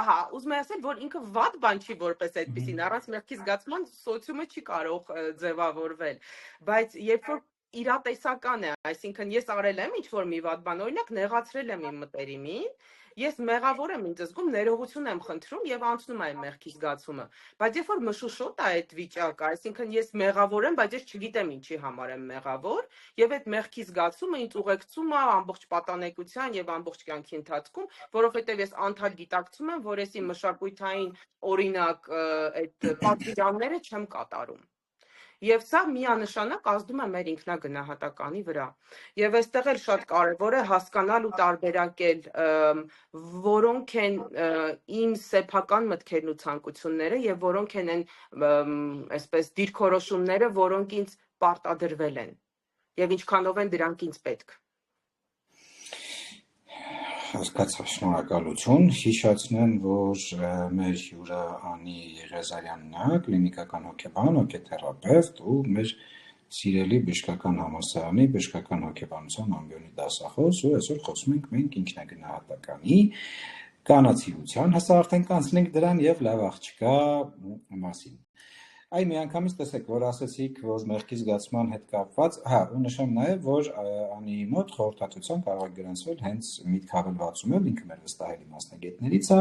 ահա, ուզում եմ ասել, որ ինքը վատ բան չի որպես այդպեսին, առանց մեղքի զգացման սոցիումը չի կարող ձևավորվել, բայց երբ որ իրատեսական է, այսինքն ես արել եմ ինչ-որ մի վատ բան, օրինակ նեղացրել եմ իմ մտերիմին, ես մեղավոր եմ ինձ զգում, ներողություն եմ խնդրում եւ անցնում այն մեղքի զգացումը, բայց երբ որ մշուշոտ է այդ վիճակը, այսինքն ես մեղավոր եմ, բայց ես չգիտեմ ինչի համար եմ մեղավոր, եւ այդ մեղքի զգացումը ինձ ուղեկցում է ամբողջ պատանեկության եւ ամբողջ կյանքի ընթացքում, որովհետեւ ես անդադար գիտակցում եմ, որ ես իմ մշակութային օրինակ այդ պատվիրանները չեմ կատարում։ Եվ սա միանշանակ ազդում է մեր ինքնագնահատականի վրա։ Եվ այստեղ էլ շատ կարևոր է հասկանալ ու տարբերակել, որոնք են իմ սեփական մտքերն ու ցանկությունները եւ որոնք են այն այսպես դիրքորոշումները, որոնք ինձ պարտադրվել են եւ ինչքանով են դրանք ինձ պետք։ Հասկացա, շնորհակալություն։ Հիշեցնեմ, որ մեր հյուրը Անի Եղիազարյանն է, կլինիկական հոգեբան, հոգեթերապևտ ու մեր սիրելի Բժշկական համալսարանի բժշկական հոգեբանության ամբիոնի դասախոս, ու այսօր խոսում ենք մենք ինքնագնահատականի կանացիության, հեսա արդեն կանցնենք դրան եւ լավ աղջկա մասին։ Այ միանգամից տեսեք, որ ասեցիք, որ մեղքի զգացման հետ կապված, ու նշեմ նաև, որ Անիի մոտ խորհրդատվության կարող է գրանցվել հենց միտք հավելվածում, ինքը մեր վստահելի մասնագետներից է,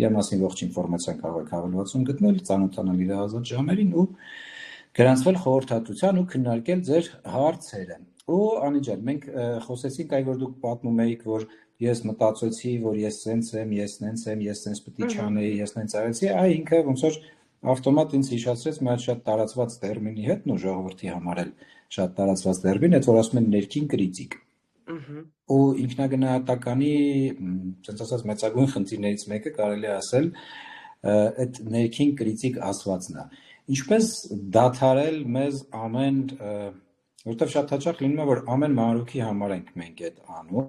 իր մասին ողջ ինֆորմացիան կարող եք հավելվածում գտնել, ծանոթանալ իր ազատ ժամերին ու գրանցվել խորհրդատվության ու քննարկել ձեր հարցերը։ Ու Անի ջան, մենք խոսեցինք այ որ դուք պատմում էիք, որ ես մտածեցի, որ ես սենց եմ, ես նենց եմ, ես սենց պիտի չանեի, ես նենց արեցի, այ ինքը ոնց որ ավտոմատ ինձ հիշեցրեց մի հատ շատ տարածված տերմինի հետ, ու ժողովրդի համար էլ շատ տարածված տերմին, այդ որ ասում են ներքին կրիտիկ։ Ու ինքնագնահատականի, ասենց ասած, մեծագույն խնդիրներից մեկը կարելի է ասել, այդ ներքին կրիտիկ ասվածն է։ Ինչպես դադարել մեզ ամեն, որտեղ շատ հաճախ լինում է, որ ամեն մանրուքի համար ենք մենք այդ անում,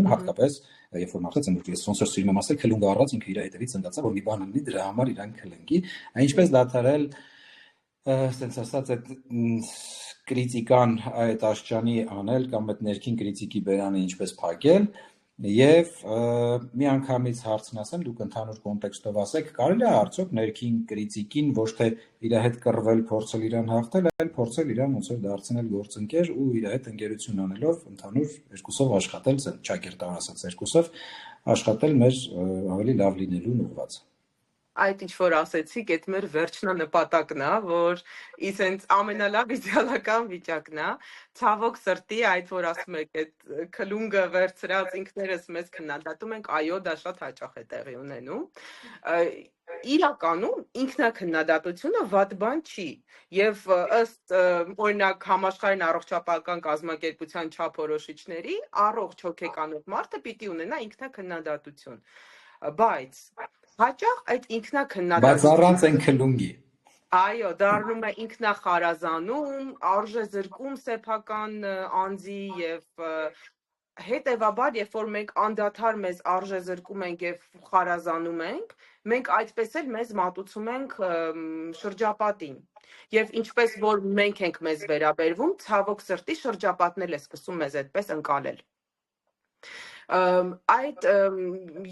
հատկապես երբ որ նախեց որ ես ոնց որ սիրում եմ ասել քլունգ առած ինքը իր հետևից ընկածա որ մի բան լինի դրա համար իրան քլնգի ինչպես դադարել ասենց ասած այդ կրիտիկան այդ աշճանի անել կամ այդ ներքին կրիտիկի բերանը ինչպես փակել եւ միանգամից հարցն ասեմ դուք ընդհանուր կոնտեքստով ասեք կարելի է արդյոք ներքին կրիտիկին ոչ թե իր հետ կռվել փորձել իրան հաղթել այլ փորձել իրան ոնց որ դարձնել գործընկեր ու իր հետ ընկերություն անելով ընդհանուր երկուսով աշխատել ճակերտավոր ասած երկուսով աշխատել մեր ավելի լավ լինելուն ուղղված այդ ինչ որ ասեցիք, այդ մեր վերջնանպատակն է, որ իսենց ամենալավ իդեալական վիճակն է, ցավոք սրտի այդ որ ասում եք, այդ քլունգը վերցրած ինքներս մեզ քննադատում ենք, այո, դա շատ հաճախ է տեղի ունենում։ Իրականում ինքնակննադատությունը վատ բան չի եւ ըստ օրինակ համաշխարհային առողջապահական կազմակերպության չափորոշիչների առողջ հոգեկանոտ մարդը պիտի ունենա ինքնակննադատություն, բայց հաճախ այդ ինքնակննադատությունը բայց առանց այն քլունգի Այո, դառնում է ինքնախարազանում, արժեզրկում սեփական անձի եւ հետևաբար, երբ որ մենք անդադար մեզ արժեզրկում ենք եւ խարազանում ենք, մենք այդպես էլ մեզ մատուցում ենք շրջապատին։ Եվ ինչպես որ մենք ենք մեզ վերաբերվում, ցավոք սրտի շրջապատն էլ է սկսում մեզ այդպես ընկալել։ Այդ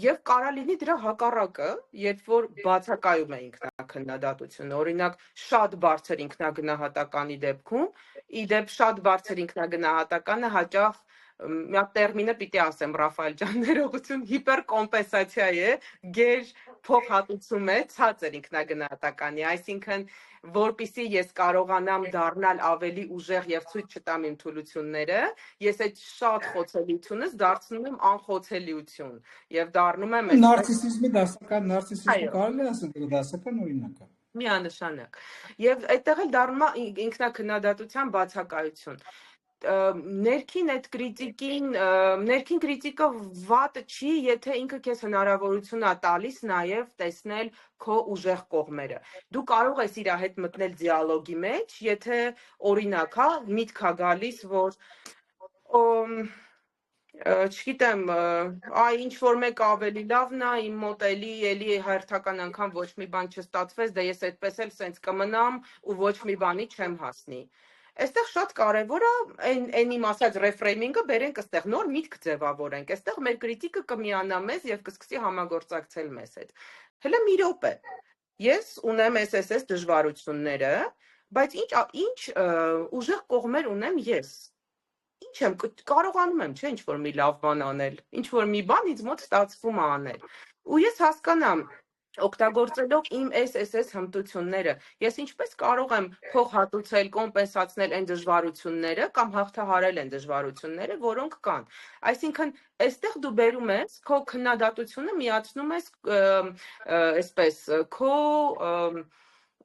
եւ կարա լինի դրա հակառակը, երբ որ բացակայում է ինքնակնդատությունը, օրինակ շատ բարձր ինքնագնահատականի դեպքում, ի դեպ շատ բարձր ինքնագնահատականը հաճախ մի հատ տերմինը պիտի ասեմ Ռաֆայել ջան, ներողություն, հիպերկոմպենսացիա է, գեր փոխհատուցում է ցածր ինքնագնահատականի, այսինքն որպիսի ես կարողանամ դառնալ ավելի ուժեղ եւ ցույց չտամ իմ թուլությունները, ես այդ շատ խոցելիությունս դարձնում եմ անխոցելիություն եւ դառնում եմ նարցիսիզմի դասական, նարցիսիզմը կարելի է ասել դրա դասական օրինակը։ Միանշանակ։ Եվ այդտեղ էլ դառնում է ինքնաքննադատության բացակայություն։ Ներքին այդ քրիտիկին, ներքին քրիտիկը վատը չի, եթե ինքը քեզ հնարավորություն է տալիս նաև տեսնել քո ուժեղ կողմերը։ Դու կարող ես իր հետ մտնել դիալոգի մեջ, եթե օրինակ, հա, միտք է գալիս, որ չգիտեմ, ինչ որ մեկ ավելի լավն է, իմ մոտ էլի հերթական անգամ ոչ մի բան չստացվեց, դե ես այդպես էլ սենց կմնամ ու ոչ մի բանի չեմ հասնի։ Այստեղ շատ կարևոր է այն իմ ասած ռեֆրեյմինգը բերենք այստեղ նոր միտք ձևավորենք։ Այստեղ մեր քրիտիկը կմիանա մեզ եւ կսկսի համագործակցել մեզ հետ։ Հələ մի րոպե։ Ես ունեմ SSS դժվարությունները, բայց ինչ ուժեղ կողմեր ունեմ ես։ Ինչ եմ կարողանում եմ, չէ, ինչ որ մի լավ բան անել, ինչ որ մի բան ինձ մոտ ստացվում է անել։ Ու ես հասկանամ, օգտագործելով իմ SSS հմտությունները, ես ինչպես կարող եմ փոխհատուցել, կոմպենսացնել այն դժվարությունները կամ հաղթահարել այն դժվարությունները, որոնք կան։ Այսինքն, այստեղ դու բերում ես քո քննադատությունը միացնում ես այսպես քո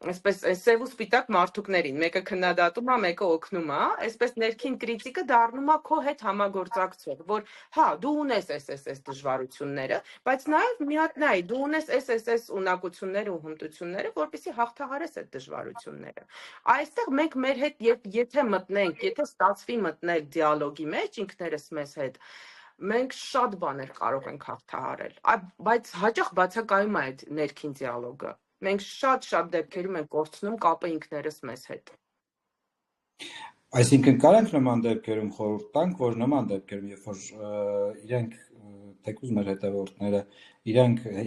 այսպես սև ու սպիտակ մարդուկներին, մեկը քննադատում է, մեկը օգնում է, այսպես ներքին քրիտիկը դառնում է քո հետ համագործակցող, որ հա, դու ունես SSS դժվարությունները, բայց նաև մի հատ նայ, դու ունես SSS ունակությունները ու հմտությունները, որպեսզի հաղթահարես այդ դժվարությունները։ Այստեղ մենք մեր հետ եթե մտնենք, եթե ստացվի մտնել դիալոգի մեջ ինքներս մեզ հետ, մենք շատ բաներ կարող ենք հաղթահարել, բայց հաճախ բացակայում է այդ ներքին դիալոգը։ Մենք շատ դեպքերում ենք կորցնում կապը ինքներս մեզ հետ։ Այսինքն կարանք նման դեպքերում խորհուրդ տանք, որ նման դեպքերում, երբ որ իրենք թեկուզ մեր հետևորդները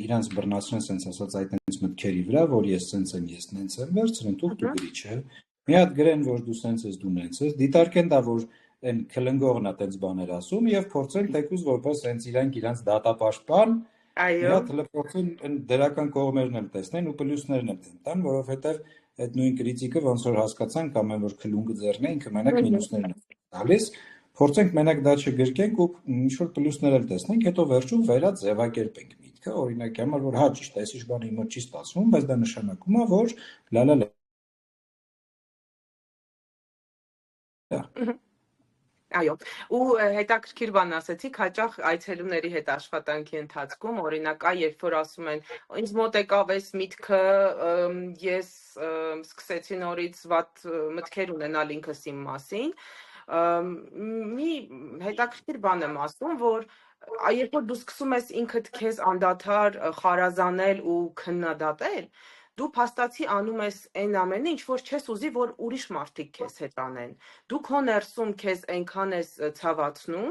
իրանց բռնացնեն sense ասած այդ այնց մտքերի վրա, որ ես sense եմ, ես նենց եմ, վերցրեն թող դու գրի, չէ։ Մի հատ գրեն, որ դու sense ես, դու նենց ես, դիտարկեն դա, որ այն քլնգողն է տենց բաներ ասում եւ փորձեն թեկուզ որպես sense իրանց դատապաշտպան Այո։ Փոքրին դրական կողմերն էլ տեսնեն ու պլյուսներն էլ տան, որովհետև այդ նույն քրիտիկը ոնց որ հասկացան կամ այն որ քլունգը ձեռն է, ինքը մենակ մինուսներն է տալիս, փորձենք մենակ դա չգրկենք ու ինչ որ պլյուսներ էլ տեսնենք, հետո վերջում վերաձևակերպենք միտքը, օրինակի համար որ հա ճիշտ է, այսիշ բանը իմը չի ստացվում, բայց դա նշանակում է, որ լալա Այո, ու հետաքրքիր բան ասեցիք, հաճախ այցելուների հետ աշխատանքի ընթացքում, օրինակ, երբ որ ասում են, ինձ մոտ եկավ այս միտքը, ես սկսեցի նորից վատ մտքեր ունենալ ինքս իմ մասին, մի հետաքրքիր բան եմ ասում, որ երբ որ դու սկսում ես ինքդ քեզ անդադար խարազանել ու քննադատել, դու փաստացի անում ես այն ամենը, ինչ որ չես ուզի, որ ուրիշ մարդիկ քեզ հետ անեն։ Դու քո ներսում քեզ այնքան ես ցավացնում,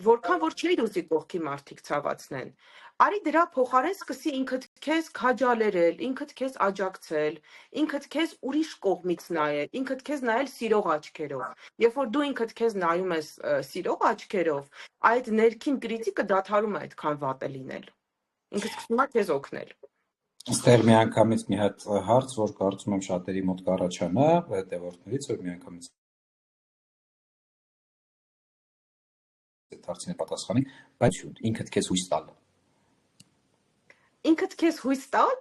որքան որ չէիր ուզի կողքի մարդիկ ցավացնեն։ Արի դրա փոխարեն սկսի ինքդ քեզ քաջալերել, ինքդ քեզ աջակցել, ինքդ քեզ ուրիշ կողմից նայել, ինքդ քեզ նայել սիրող աչքերով։ Երբ որ դու ինքդ քեզ նայում ես սիրող աչքերով, այդ ներքին քրիտիկը դադարում է այդքան վատը լինել։ Ինքը սկսում է քեզ օգնել։ Այստեղ միանգամից մի հատ հարց, որ կարծում եմ շատերի մոտ կառաջանա, հետևորդներից, որ միանգամից այդ հարցին պատասխանի, բայց ինքդ քեզ հույս տալ։ Ինքդ քեզ հույս տալ,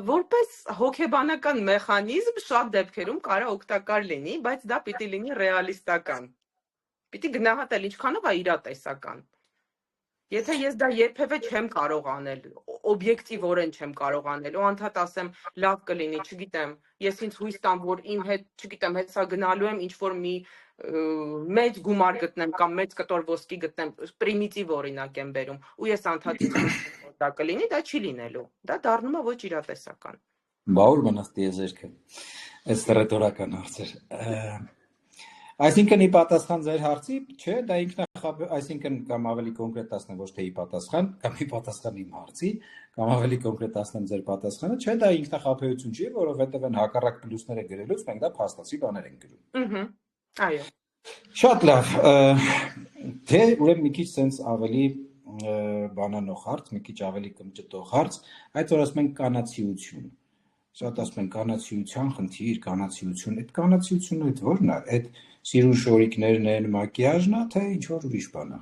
որպես հոգեբանական մեխանիզմ շատ դեպքերում կարա օգտակար լինի, բայց դա պիտի լինի ռեալիստական։ Պիտի գնահատել ինչքանով է իրատեսական։ Եթե ես դա երբևէ չեմ կարող անել, օբյեկտիվորեն չեմ կարող անելու, անդադ ասեմ, լավ կլինի, չգիտեմ, ես ինձ հույս տամ, որ իմ հետ, չգիտեմ, հեսա գնալու եմ ինչ-որ մի մեծ գումար գտնեմ կամ մեծ կտոր ոսկի գտնեմ, պրիմիտիվ օրինակ եմ բերում, ու ես անդադ ինձ հույս տամ, որ դա կլինի, դա չի լինելու, դա դառնում է ոչ իրատեսական։ Բա ուր մնաց տիեզերքը, այս ռետորական հարցեր։ Այսինքն ի պատասխան ձեր հարցի, չէ, դա այսինքն կամ ավելի կոնկրետացնեմ, ոչ թե ի պատասխան, կամ ի պատասխան իմ հարցի, կամ ավելի կոնկրետացնեմ ձեր պատասխանը, չէ, դա ինքնախաբեություն չի, որովհետև այն հակառակ պլյուսները գրելուց մենք դա փաստացի բաներ ենք գրում։ Այո։ Շատ լավ, թե ուրեմն մի քիչ sense ավելի բանանող հարց, մի քիչ ավելի կմճտող հարց, այդ որ ասում ենք կանացիություն։ Շատ ասում են կանացիության խնդիր, կանացիություն, այդ կանացիությունը այդ ո՞րն է, այդ սիրուն շորիկներն են, մակիաժն է, թե ինչ-որ ուրիշ բան է։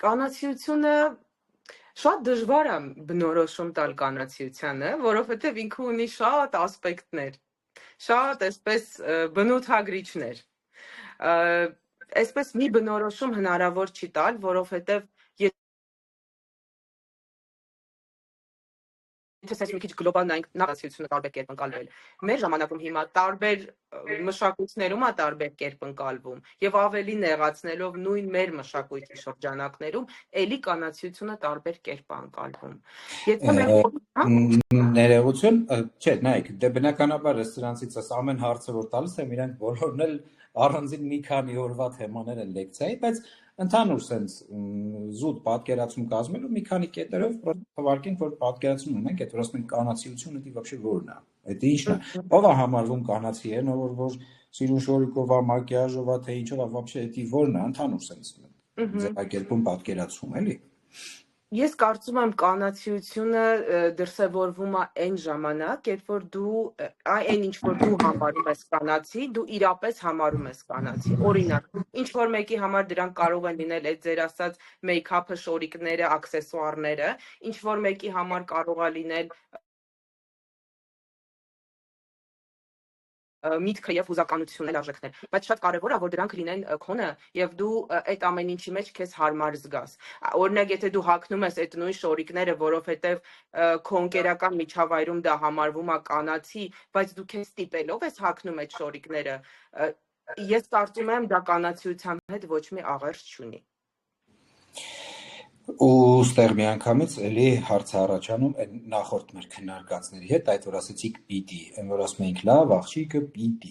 Կանացիությունը շատ դժվար է բնորոշում տալ կանացիությանը, որովհետև ինքը ունի շատ ասպեկտներ, շատ այսպես բնութագրիչներ։ Այսպես մի բնորոշում հնարավոր չի տալ, որովհետև Եթե մի քիչ գլոբալ նայենք, կանացիությունը տարբեր կերպ ընկալվել։ Մեր ժամանակում հիմա տարբեր մշակույթներում է տարբեր կերպ ընկալվում եւ ավելի նեղացնելով նույն մեր մշակույթի շրջանակներում էլի կանացիությունը տարբեր կերպ է ընկալվում։ Եթե մենք ներողություն, չէ, նայեք, դե բնականաբար սրանցից ամեն հարցը որ տալիս եմ, իրանք բոլորն էլ առանձին մի քանի օրվա թեմաներ են լեկցիայի, բայց ընդհանուր sense զուտ պատկերացում կազմելու մի քանի կետերով թվարկենք, որ պատկերացում ունենք, այդ որ ասում ենք կանացիությունը դի вообще որն է, այդ ի՞նչն է, ով է համարվում կանացի է, որ սիրուն շորիկով է, մակիաժով է, թե ինչով է, вообще դա որն է, ընդհանուր sense ձևակերպում պատկերացում, էլի։ Ես կարծում եմ կանացիությունը դրսևորվում է այն ժամանակ, երբ որ դու այն ինչ որ դու համարում ես կանացի, դու իրապես համարում ես կանացի։ Օրինակ, ինչ որ մեկի համար դրանք կարող են լինել այդ ձեր ասած մեյքափը, շորիկները, աքսեսուարները, ինչ որ մեկի համար կարող է լինել միտքը եւ հուզականությունն արժեքներ, բայց շատ կարեւոր է որ դրանք լինեն քոնը եւ դու այդ ամեն ինչի մեջ քեզ հարմար զգաս։ Օրինակ, եթե դու հագնում ես այդ նույն շորիկները, որովհետեւ քո ընկերական միջավայրում դա համարվում է կանացի, բայց դու քեզ ստիպելով ես հագնում այդ շորիկները, ես կարծում եմ դա կանացիության հետ ոչ մի աղերս չունի։ Ու ստեղ միանգամից էլի հարցը առաջանում այն նախորդ մեր քննարկածների հետ, այդ որ ասեցիք պիտի, այն որ ասում էինք լավ, աղջիկը պիտի։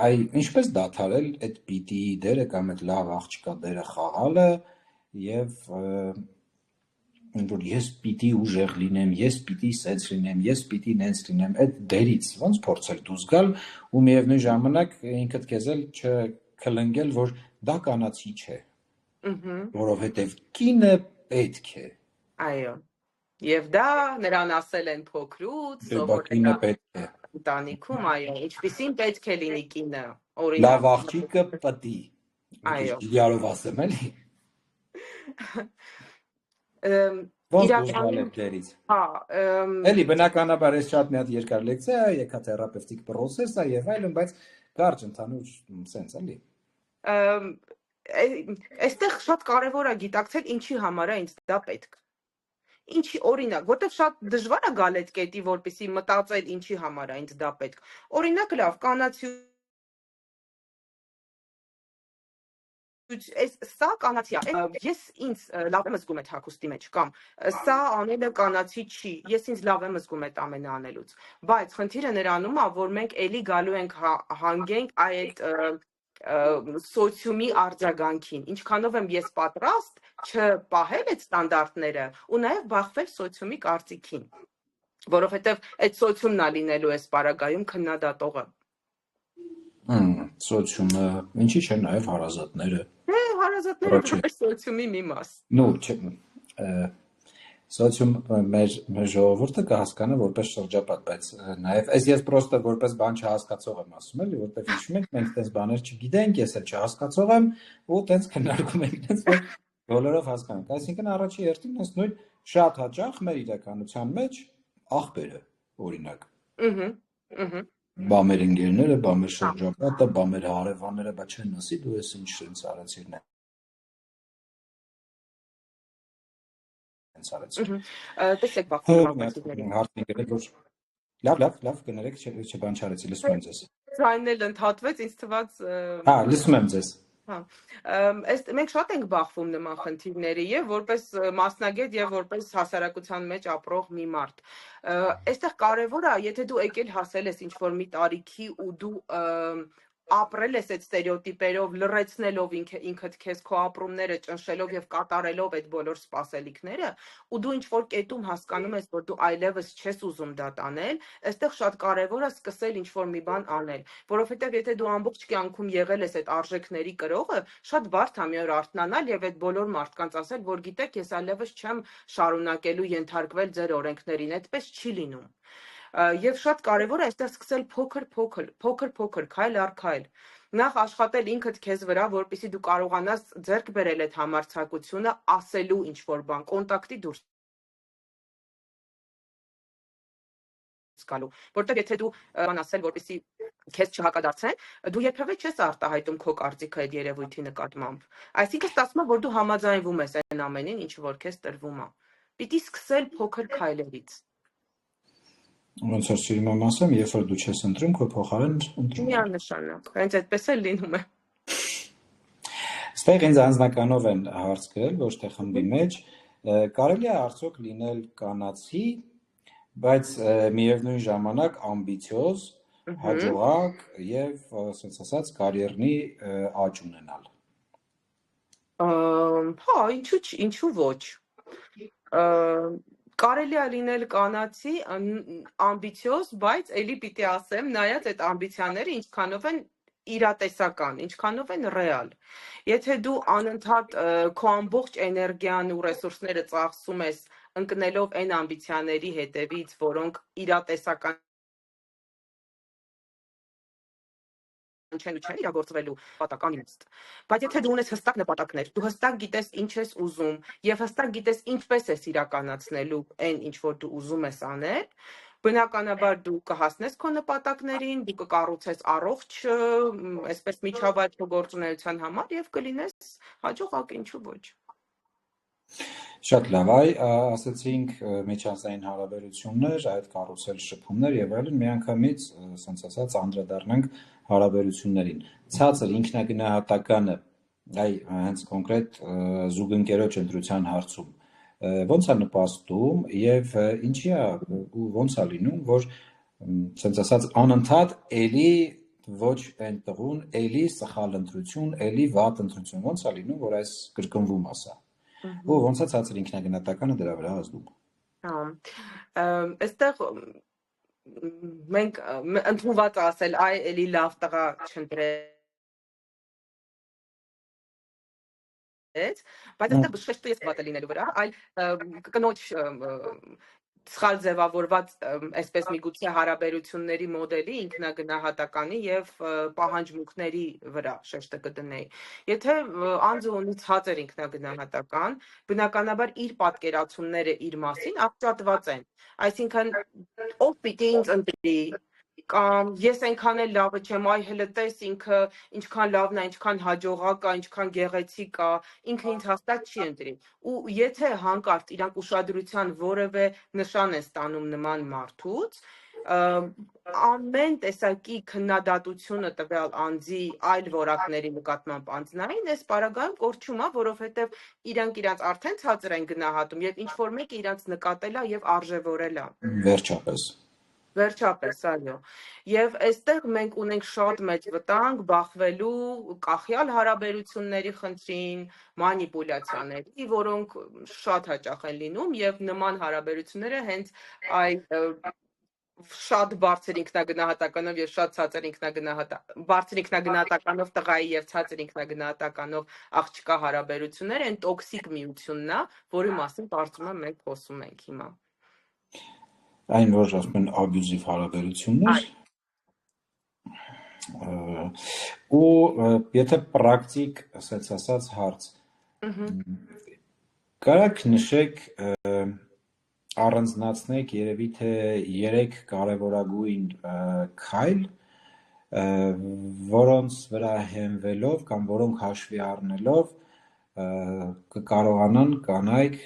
Այ ինչպես դադարել այդ պիտիի դերը կամ այդ լավ աղջկա դերը խաղալը եւ որ ես պիտի ուժեղ լինեմ, ես պիտի սենց լինեմ, ես պիտի նենց լինեմ, այդ դերից ոնց փորձել դուրս գալ ու միևնույն ժամանակ ինքդ քեզ էլ չքլնգել, որ դա կանացի չէ։ Որովհետև կինը պետք է։ Այո։ Եվ դա նրան ասել են փոքրուց, կինը պետք է։ Ընտանիքում, այո, ինչպիսին պետք է լինի կինը, լավ աղջիկը պտի։ Այո։ Իրարով ասեմ, էլի։ Իրականում դերից։ Հա, Էլի բնականաբար էս շատ մի հատ երկար լեկցիա է, եկաթերապևտիկ պրոցես է եւ այլն, բայց կարճ ընդհանուր սենց էլի։ Այստեղ շատ կարևոր է գիտակցել ինչի համար է ինձ դա պետք։ Ինչի օրինակ, որտեղ շատ դժվար է գալ այդ կետի, որպեսզի մտածել ինչի համար է ինձ դա պետք։ Օրինակ լավ, սա կանացի է։ Ես ինձ լավ եմ զգում այդ հագուստի մեջ կամ սա անելը կանացի չի։ Ես ինձ լավ եմ զգում այդ ամենը անելուց։ Բայց խնդիրը նրանում է, որ մենք էլի գալու ենք հանգենք այդ սոցիումի արձագանքին, ինչքանով եմ ես պատրաստ չպահել այդ ստանդարտները ու նաև բախվել սոցիումի կարծիքին, որովհետև այդ սոցիումն է լինելու այս պարագայում քննադատողը։ Սոցիումը, ինչի՞ չէ նաև հարազատները։ Հարազատները որպես սոցիումի մի մաս։ Սոցիում մեր ժողովուրդը կհասկանա որպես շրջապատ, բայց նաև ես պրոստը որպես բան չհասկացող եմ ասում, էլի, որտեղ հիշում եք, մենք այդպես բաներ չգիտենք, ես էլ չհասկացող եմ, ու այդպես քննարկում ենք, այդպես որ բոլորով հասկանանք։ Այսինքն առաջի հերթին այս նույն շատ հաճախ մեր իրականության մեջ ախպերը, օրինակ։ Բա մեր ընկերները, բա մեր շրջապատը, բա մեր հարևանները, բա չեն ասի դու ես ինչ արեցիր։ հենց արեցին։ Տեսեք բախվում քաղաքացիներին։ Հարցին գրել, որ լավ, կներեք, չբան չարեցի, լսում եմ ձեզ։ Ձայնն էլ ընդհատվեց, ինձ թվաց Հա, լսում եմ ձեզ։ Հա, մենք շատ ենք բախվում նման խնդիրների եւ որպես մասնագետ եւ որպես հասարակության մեջ ապրող մի մարդ։ Այստեղ կարևորը, եթե դու եկել հասել ես ինչ-որ մի տարիքի ու դու ապրել ես այդ ստերեոտիպերով, լրացնելով ինքդ քեզ քո ապրումները ճնշելով եւ կատարելով այդ բոլոր սպասելիքները, ու դու ինչ-որ կետում հասկանում ես, որ դու այլևս չես ուզում դա տանել, այստեղ շատ կարևոր է սկսել ինչ-որ մի բան անել, որովհետեւ եթե դու ամբողջ կյանքում եղել ես այդ արժեքների կրողը, շատ բարդ է մի օր արթնանալ եւ այդ բոլոր մարդկանց ասել, որ գիտեք, ես այլևս չեմ շարունակելու ենթարկվել ձեր օրենքներին, այդպես չի լինում։ Եվ շատ կարևոր է այստեղ սկսել փոքր, քայլ առ քայլ։ Նախ աշխատել ինքդ քեզ վրա, որպեսզի դու կարողանաս ձեռք բերել այդ համարձակությունը, ասելու ինչ-որ բան, կոնտակտի դուրս գալու, որտեղ եթե դու բան ասել, որպեսզի քեզ չհակադարձեն, դու երբևէ չես արտահայտում քո կարծիքը այդ երևույթի նկատմամբ։ Այսինքն ստացվում է, որ դու համաձայնվում ես այն ամենին, ինչ որ քեզ տրվում է։ Պիտի սկսել փոքր քայլերից։ Ոնց որ սիրում եմ ասեմ, երբ որ դու չես ընտրում, քո փոխարեն ընտրում են։ Միանշանակ, հենց այդպես էլ լինում է։ Ստեղ ինձ անձնականով են հարց գրել, ոչ թե խմբի մեջ, կարելի է արդյոք լինել կանացի, բայց միևնույն ժամանակ ամբիցիոզ, հաջողակ եւ, ասենց ասած, կարիերնի աճ ունենալ։ Հա, ինչու ոչ։ Կարելի է լինել կանացի, ամբիցիոզ, բայց ելի պիտի ասեմ, նայած այդ ամբիցիաները ինչքանով են իրատեսական, ինչքանով են ռեալ։ Եթե դու անընդհատ քո ամբողջ էներգիան ու ռեսուրսները ծախսում ես ընկնելով այն ամբիցիաների հետևից, որոնք իրատեսական չեն իրագործվելու պատական իմաստ։ Բայց եթե դու ունես հստակ նպատակներ, դու հստակ գիտես ինչ ես ուզում եւ հստակ գիտես ինչպես ես իրականացնելու այն ինչ որ դու ուզում ես անել, բնականաբար դու կհասնես քո նպատակներին, դու կկառուցես առողջ, այսպես միջավայր քո գործունեության համար եւ կլինես հաջողակ, ինչու ոչ։ Շատ լավ, ասացինք միջանձնային հարաբերություններ, այդ կառուցել շփումներ եւ այլն, միանգամից, ասենց ասած, անդրադառնանք հարաբերություններին։ Ցածր ինքնագնահատականը, հենց կոնկրետ զուգընկերոջ ընտրության հարցում, ո՞նց է նպաստում եւ ինչի է ու ո՞նց է լինում, որ, ասենց ասած, անընդհատ էլի ոչ այն տղուն, էլի սխալ ընտրություն, էլի վատ ընտրություն, ո՞նց է լինում, որ այս կրկնվում է սա։ Ու ոնց է ցածր ինքնագնահատականը դրա վրա ազդում։ Հա, այստեղ մենք ընդունված ասել, այ էլի լավ տղա չընտրեց, բայց այստեղ բժշկեշտը ես վատը լինելու վրա, այլ կնոջ սխալ ձևավորված այսպես միգուցե հարաբերությունների մոդելի ինքնագնահատականի եւ պահանջմունքների վրա շեշտը կդնեի։ Եթե անձը ունի ցածր ինքնագնահատական, բնականաբար իր պատկերացումները իր մասին աղճատված են։ Այսինքն ով պիտի ինձ ընտրի, կամ ես այնքան էլ լավը չեմ, այ հələ տես ինքը ինչքան լավն է, ինչքան հաջողակ է, ինչքան գեղեցիկ է, ինքը ինձ հաստատ չի ընտրի։ Ու եթե հանկարծ իրանք ուշադրության որևէ նշան է ստանում նման մարդուց, ամեն տեսակի քննադատությունը տվյալ անձի այլ որակների նկատմամբ անձնային այս պարագայում կորչում է, որովհետև իրանք իրանց արդեն ցածր են գնահատում եւ ինչ որ մեկը իրանց նկատել է եւ արժևորել է։ Վերջապես, այո։ Եվ այստեղ մենք ունենք շատ մեծ վտանգ բախվելու կախյալ հարաբերությունների խնդրին, մանիպուլյացիաների, որոնք շատ հաճախ են լինում եւ նման հարաբերությունները հենց այ շատ բարձր ինքնագնահատականով եւ շատ ցածր բարձր ինքնագնահատականով տղայի եւ ցածր ինքնագնահատականով աղջկա հարաբերությունները այն տոքսիկ միությունն է, որի մասին կարծում եմ մենք խոսում ենք հիմա։ Այն որ ասում են աբյուզիվ հարաբերություններ ու եթե պրակտիկ, ասած ասած հարց կարաք նշեք առանձնացնեք երևի թե 3 կարևորագույն քայլ, որոնց վրա հենվելով կամ որոնք հաշվի առնելով կկարողանան կանայք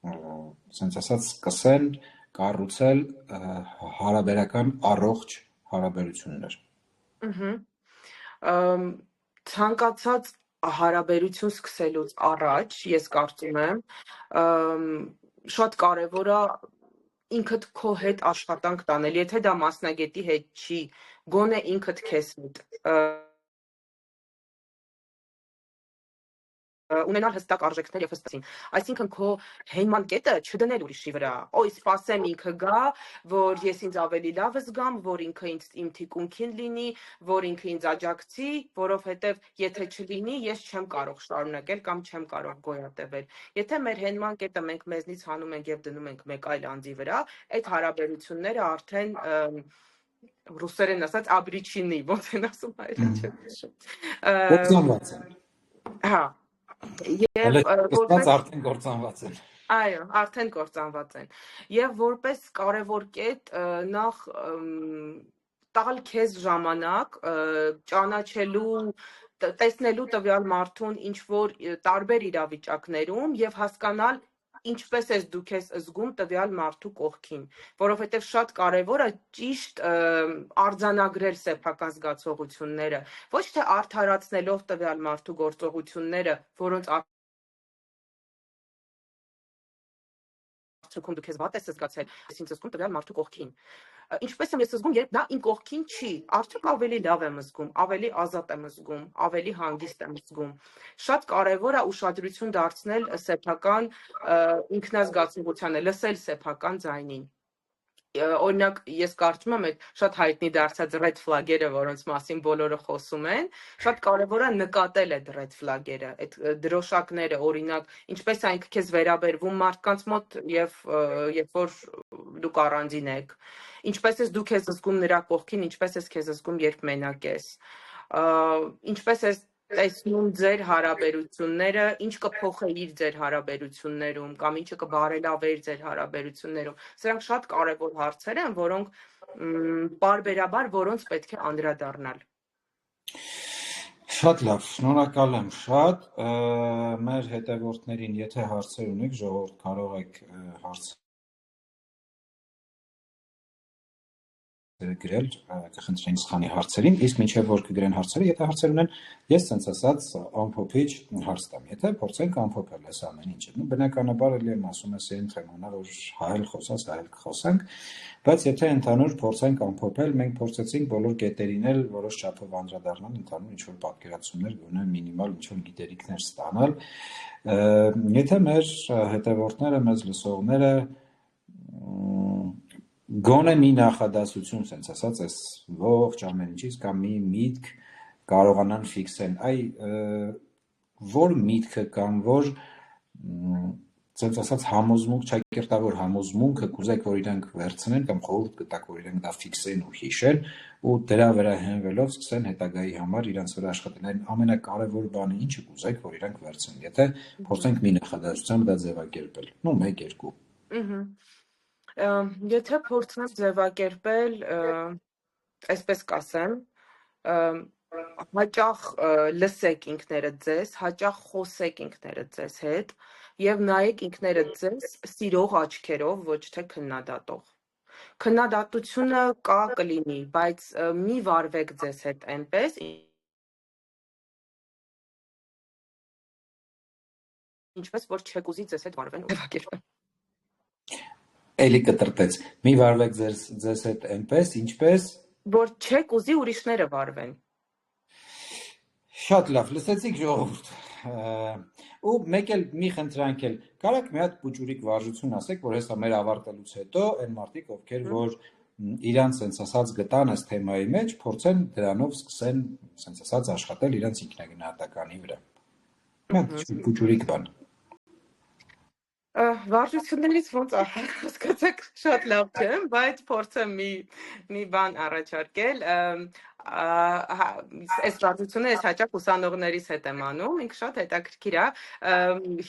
ասենց ասած սկսել կառուցել հարաբերական առողջ հարաբերություններ։ Ցանկացած հարաբերություն սկսելուց առաջ ես կարծում եմ շատ կարևոր է ինքդ քո հետ աշխատանք տանել, եթե դա մասնագետի հետ չի, գոնե ինքդ քեզ հետ ունենալ հստակ արժեքներ եւ հստակ։ Այսինքն քո հենման կետը չդնել ուրիշի վրա։ Օй, սպասեմ ինքը գա, որ ես ինձ ավելի լավ զգամ, որ ինքը ինձ իմ թիկունքին լինի, որ ինքը ինձ աջակցի, որովհետեւ եթե չլինի, ես չեմ կարող շարունակել կամ չեմ կարող գոյատևել։ Եթե մեր հենման կետը մենք մեզնից հանում ենք եւ դնում ենք մեկ այլ անձի վրա, այդ հարաբերությունները արդեն ռուսերեն ասած աբրիչինի, ոնց են ասում հայերեն չեմ։ Կործանված են։ Հա։ Եվ որպես արդեն կործանված են։ Այո, արդեն կործանված են։ Եվ որպես կարևոր կետ նախ տալ քեզ ժամանակ ճանաչելու տեսնելու տվյալ մարդուն ինչ որ տարբեր իրավիճակներում եւ հասկանալ ինչպես ես դու քեզ զգում տվյալ մարդու կողքին, որովհետև շատ կարևոր է ճիշտ արձանագրել սեփական զգացողությունները, ոչ թե արդարացնելով տվյալ մարդու գործողությունները, որոնց արդյունքում դու քեզ վատ ես զգացել, ես ինձ զգում տվյալ մարդու կողքին։ Ինչպես եմ ես զգում, երբ նա իմ կողքին չի, արդյոք ավելի լավ եմ զգում, ավելի ազատ եմ զգում, ավելի հանգիստ եմ զգում։ Շատ կարևոր է ուշադրություն դարձնել սեփական ինքնազգացողությանը, լսել սեփական ձայնին։ Օրինակ, ես կարծում եմ, այդ շատ հայտնի դարձած red flag-երը, որոնց մասին բոլորը խոսում են, շատ կարևոր է նկատել այդ red flag-երը, այդ դրոշակները, օրինակ, ինչպես այն քեզ վերաբերվում մարդկանց մոտ եւ երբ որ դուք առանձին եք, ինչպես ես դու քեզ զգում նրա կողքին, ինչպես ես քեզ զգում, երբ մենակ ես, ինչպես ես տեսնում ձեր հարաբերությունները, ինչ կփոխեիր ձեր հարաբերություններում կամ ինչը կբարելավեր ձեր հարաբերություններում։ Սրանք շատ կարևոր հարցեր են, որոնք պարբերաբար որոնց պետք է անդրադառնալ։ Շատ լավ, շնորհակալ եմ շատ։ Մեր հետևորդներին, եթե հարցեր ունեք, ժողովուրդ կարող եք հարցեր գրել, կխնդրեինք սխանի հարցերին, իսկ մինչև որ կգրեն հարցերը, եթե հարցեր ունեն, ես ցենց ասած ամփոփիչ հարց տամ։ Եթե փորձենք ամփոփել այս ամեն ինչը, բնականաբար էլի եմ ասում ես այն թեմանա, որ հայել խոսած, հայել կխոսենք, բայց եթե ընդհանուր փորձենք ամփոփել, մենք փորձեցինք բոլոր կետերին էլ որոշ չափով անդրադառնալ, ընդհանուր ինչ որ պատկերացումներ, գոնե մինիմալ ինչ որ գիտելիքներ ստանալ։ Եթե մեր հետևորդները, մեզ լսողները գոնե մի նախադասություն, սենց ասած, այս ողջ ամեն ինչից կամ մի միտք կարողանան ֆիքսեն, որ միտքը կամ որ սենց ասած համոզմունք, ճակերտավոր համոզմունքը կուզեք, որ իրանք վերցնեն կամ խորհուրդ կտակ, որ իրանք դա ֆիքսեն ու հիշեն ու դրա վրա հենվելով սկսեն հետագայի համար իրանց վրա աշխատել։ Այն ամենակարևոր բանը ինչը կուզեք, որ իրանք վերցնեն։ Եթե փորձենք մի նախադասությամբ դա ձևակերպել, 1-2 Եթե փորձեմ ձևակերպել, այսպես կասեմ, հաճախ լսեք ինքներդ ձեզ, հաճախ խոսեք ինքներդ ձեզ հետ եւ նայեք ինքներդ ձեզ սիրող աչքերով, ոչ թե քննադատող։ Քննադատությունը կա կլինի, բայց մի վարվեք ձեզ հետ այնպես, ինչպես որ չեք ուզի ձեզ հետ վարվեն ու ձևակերպեն։ Էլի կտրտեց։ Մի վարվեք ձեզ հետ այնպես, ինչպես որ չեք ուզի ուրիշները վարվեն։ Շատ լավ, լսեցիք ժողովուրդ։ Ու մեկ էլ մի խնդրանք էլ, կարաք մի հատ փուճուրիկ վարժություն ասեք, որ հեսա մեր ավարտելուց հետո այն մարդիկ, ովքեր որ իրանց սենց ասած գտան այս թեմայի մեջ, փորձեն դրանով սկսեն սենց ասած աշխատել իրանց ինքնագնահատականի վրա։ Մի հատ փուճուրիկ բան։ Վարժություններից ոնց հասկացեք շատ լավ չեմ, բայց փորձեմ մի բան առաջարկել։ Այս վարժությունը ես հաճախ ուսանողներիս հետ եմ անում, ինքը շատ հետաքրքիր է։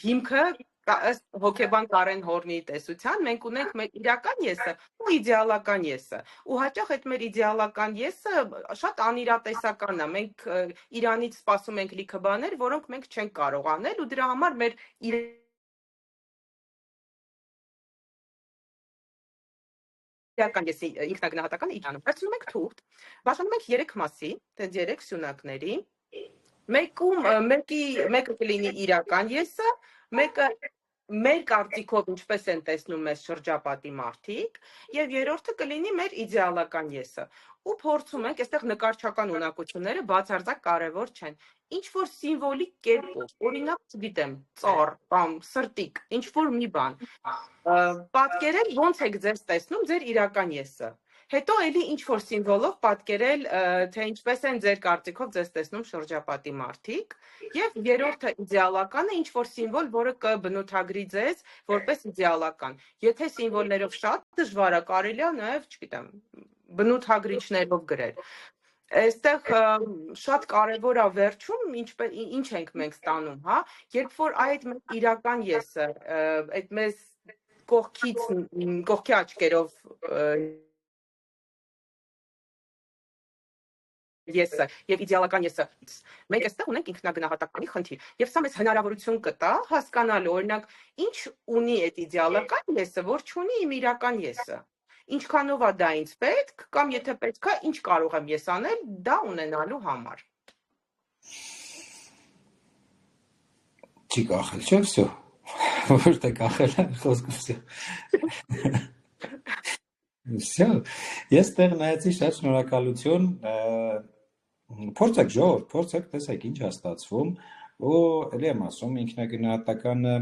Հիմքը ըստ հոգեբան Կարեն Հորնի տեսության մենք ունենք մեր իրական եսը ու իդեալական եսը։ Ու հաճախ այդ մեր իդեալական եսը շատ անիրատեսական է։ Մենք իրանից սպասում ենք լիքը բաներ, որոնք մենք չենք կարող անել ու դրա համար մեր իրական եսի ինքնագնահատականը իրանում։ Վերցնում ենք թուղթ, բաժանում ենք 3 մասի, դες 3 սյունակների։ Մեկը կլինի իրական եսը, մեկը մեր կարծիքով ինչպես են տեսնում մեզ շրջապատի մարդիկ, եւ երրորդը կլինի մեր իդեալական եսը։ Ու փորձում ենք, այստեղ նկարչական ունակությունները բացարձակ կարևոր չեն։ Ինչ որ սիմվոլիկ կերպով, օրինակ, գիտեմ, ծառ, կամ սրտիկ, ինչ որ մի բան, պատկերել ոնց եք ձեզ տեսնում ձեր իրական եսը։ Հետո էլի ինչ որ սիմվոլով պատկերել, թե ինչպես են ձեր կարծիքով ձեզ տեսնում շրջապատի մարդիկ, եւ երրորդը իդեալականը ինչ որ սիմվոլ, որը կբնութագրի ձեզ որպես իդեալական։ Եթե սիմվոլներով շատ դժվար է, կարելի է նաեւ, չգիտեմ, բնութագրիչներով գրել։ Այստեղ շատ կարևոր է վերջում ինչ ենք մենք ստանում, հա, երբ որ այդ իրական եսը, այդ մեզ կողքի աչքերով եսը եւ իդեալական եսը, մենք այստեղ ունենք ինքնագնահատականի խնդիր, եւ սա մեզ հնարավորություն կտա հասկանալու, օրինակ, ինչ ունի այդ իդեալական եսը, որ չունի իմ իրական եսը։ Ինչքանով է դա ինձ պետք, կամ եթե պետք է, ինչ կարող եմ ես անել դա ունենալու համար։ Չի կախել, չէ՞, վсё։ Որտե կախել է խոսքը վсё։ Վсё։ Ես տեղ նայեցի, շատ շնորհակալություն։ Փորձեք ժողովուրդ, փորձեք, տեսեք ինչ է ստացվում, ու էլի եմ ասում, ինքնագնահատականը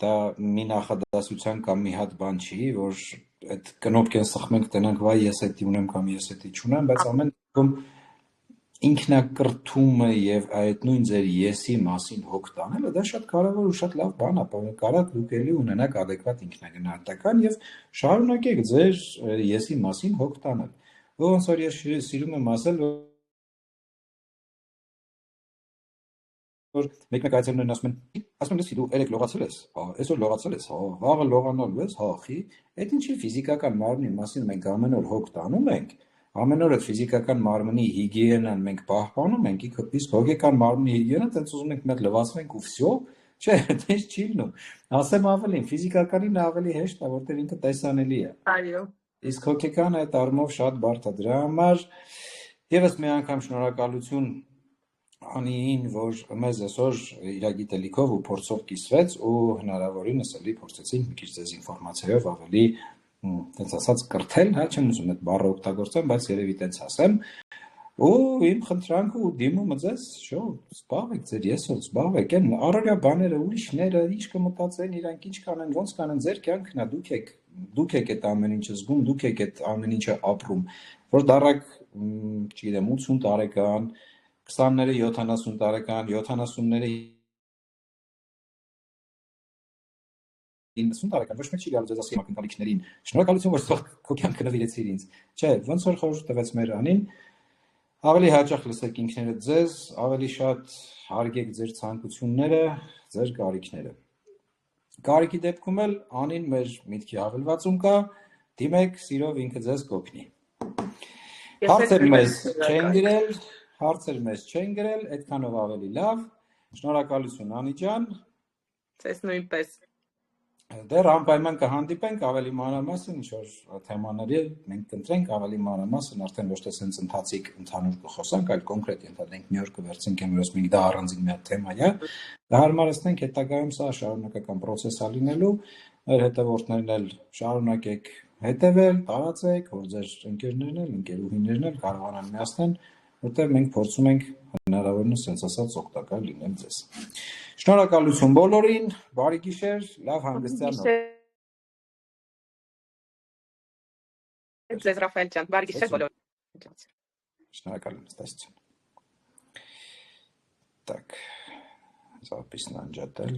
դա մի նախադասության կամ մի հատ բան չի, որ այդ կնոպկեն սխմենք տնանք վայ ես էդի ունեմ կամ ես էդի չունեմ, բայց ամեն դեպքում ինքնակրթումը եւ այդ նույն ձեր եսի մասին հոգ տանելը դա շատ կարեւոր ու շատ լավ բան է, կարա դուք էլի ունենաք adekvat ինքնագնահատական եւ շարունակեք ձեր եսի մասին հոգ տանել։ Ոնց որ ես սիրում եմ ասել, որ մեկ այցելուներն ասում են լսի դու երեք լողացել ես, հա, այսօր լողացել ես, հա, վաղը լողանալու ես, հա, խի, այդ ինչի ֆիզիկական մարմնի մասին մենք ամեն օր հոգ տանում ենք, ամեն օր այդ ֆիզիկական մարմնի հիգիենան մենք պահպանում ենք, իսկ հոգեկան մարմնի հիգիենան տենց ուզում ենք մեր լվացվենք ու վсё, չէ, դες չի լինում։ Ասեմ ավելին, ֆիզիկականին ավելի հեշտ է, որտեղ ինքը տեսանելի է։ Այո։ Իսկ հոգեկանը այդ առումով շատ բարդ է։ Դրա համար եւս մի անգամ շնորհակալություն Անիին, որ մեզ այսօր իր գիտելիքով ու փորձով կիսվեց ու հնարավորինս էլի փորձեցինք մի քիչ ձեզ ինֆորմացիայով ավելի տենց ասած կրթել, հա, չեմ ուզում այդ բառը օգտագործեմ, բայց երևի տենց ասեմ։ Ու իմ խնդրանքը ու դիմումը ձեզ, շո, զբաղվեք ձեր եսով, զբաղվեք, այն առօրյա բաները, ուրիշները, ինչ կմտածեն իրանք, ինչ կանեն, ոնց կանեն, ձեր կյանքն է, դուք եք այդ ամեն ինչը զգում, դուք եք այդ ամեն ինչը ապրում, որ դառակ, չգիտեմ, 80 տարեկան 20-ները 70 տարեկան, 70-ները 90 տարեկան, ոչ մեկ չի գալու ձեզ ասի ակնկալիքներին, շնորհակալություն, որ քո կյանքը նվիրեցիր ինձ։ Չէ, ոնց որ խորհուրդ տվեց մեր Անին, ավելի հաճախ լսեք ինքներդ ձեզ, ավելի շատ հարգեք ձեր ցանկությունները, ձեր կարիքները։ Կարիքի դեպքում էլ Անին մեր միտքի հավելվածում կա, դիմեք, սիրով ինքը ձեզ կօգնի։ Հարցեր մեզ չեն գրել, այդքանով ավելի լավ։ Շնորհակալություն Անի ջան։ Ձեզ նույնպես։ Դեռ անպայման կհանդիպենք ավելի մանրամասն ինչ-որ թեմաների, մենք կընտրենք ավելի մանրամասն, արդեն ոչ թե սենց ընթացիկ ընդհանուր կխոսանք, այլ կոնկրետ ենթադրենք մի օր կվերցնենք այն, որ ասենք դա առանձին մի հատ թեմա է, կհարմարեցնենք հետագայում սա շարունակական պրոցես է լինելու, մեր հետևորդներն էլ շարունակեք հետևել, տարածեք, որ ձեր ընկերներն էլ, ընկերուհիներն էլ կարողանան միացնել, որտեղ մենք փորձում ենք հնարավորինս սենց ասած օգտակար լինել ձեզ։ Շնորհակալություն բոլորին, բարի գիշեր, լավ հանգստյան օր։ Ձեզ Ռաֆայել ջան, բարի գիշեր բոլորին։ Շնորհակալ եմ, ստացություն։ Так, запись անջատել։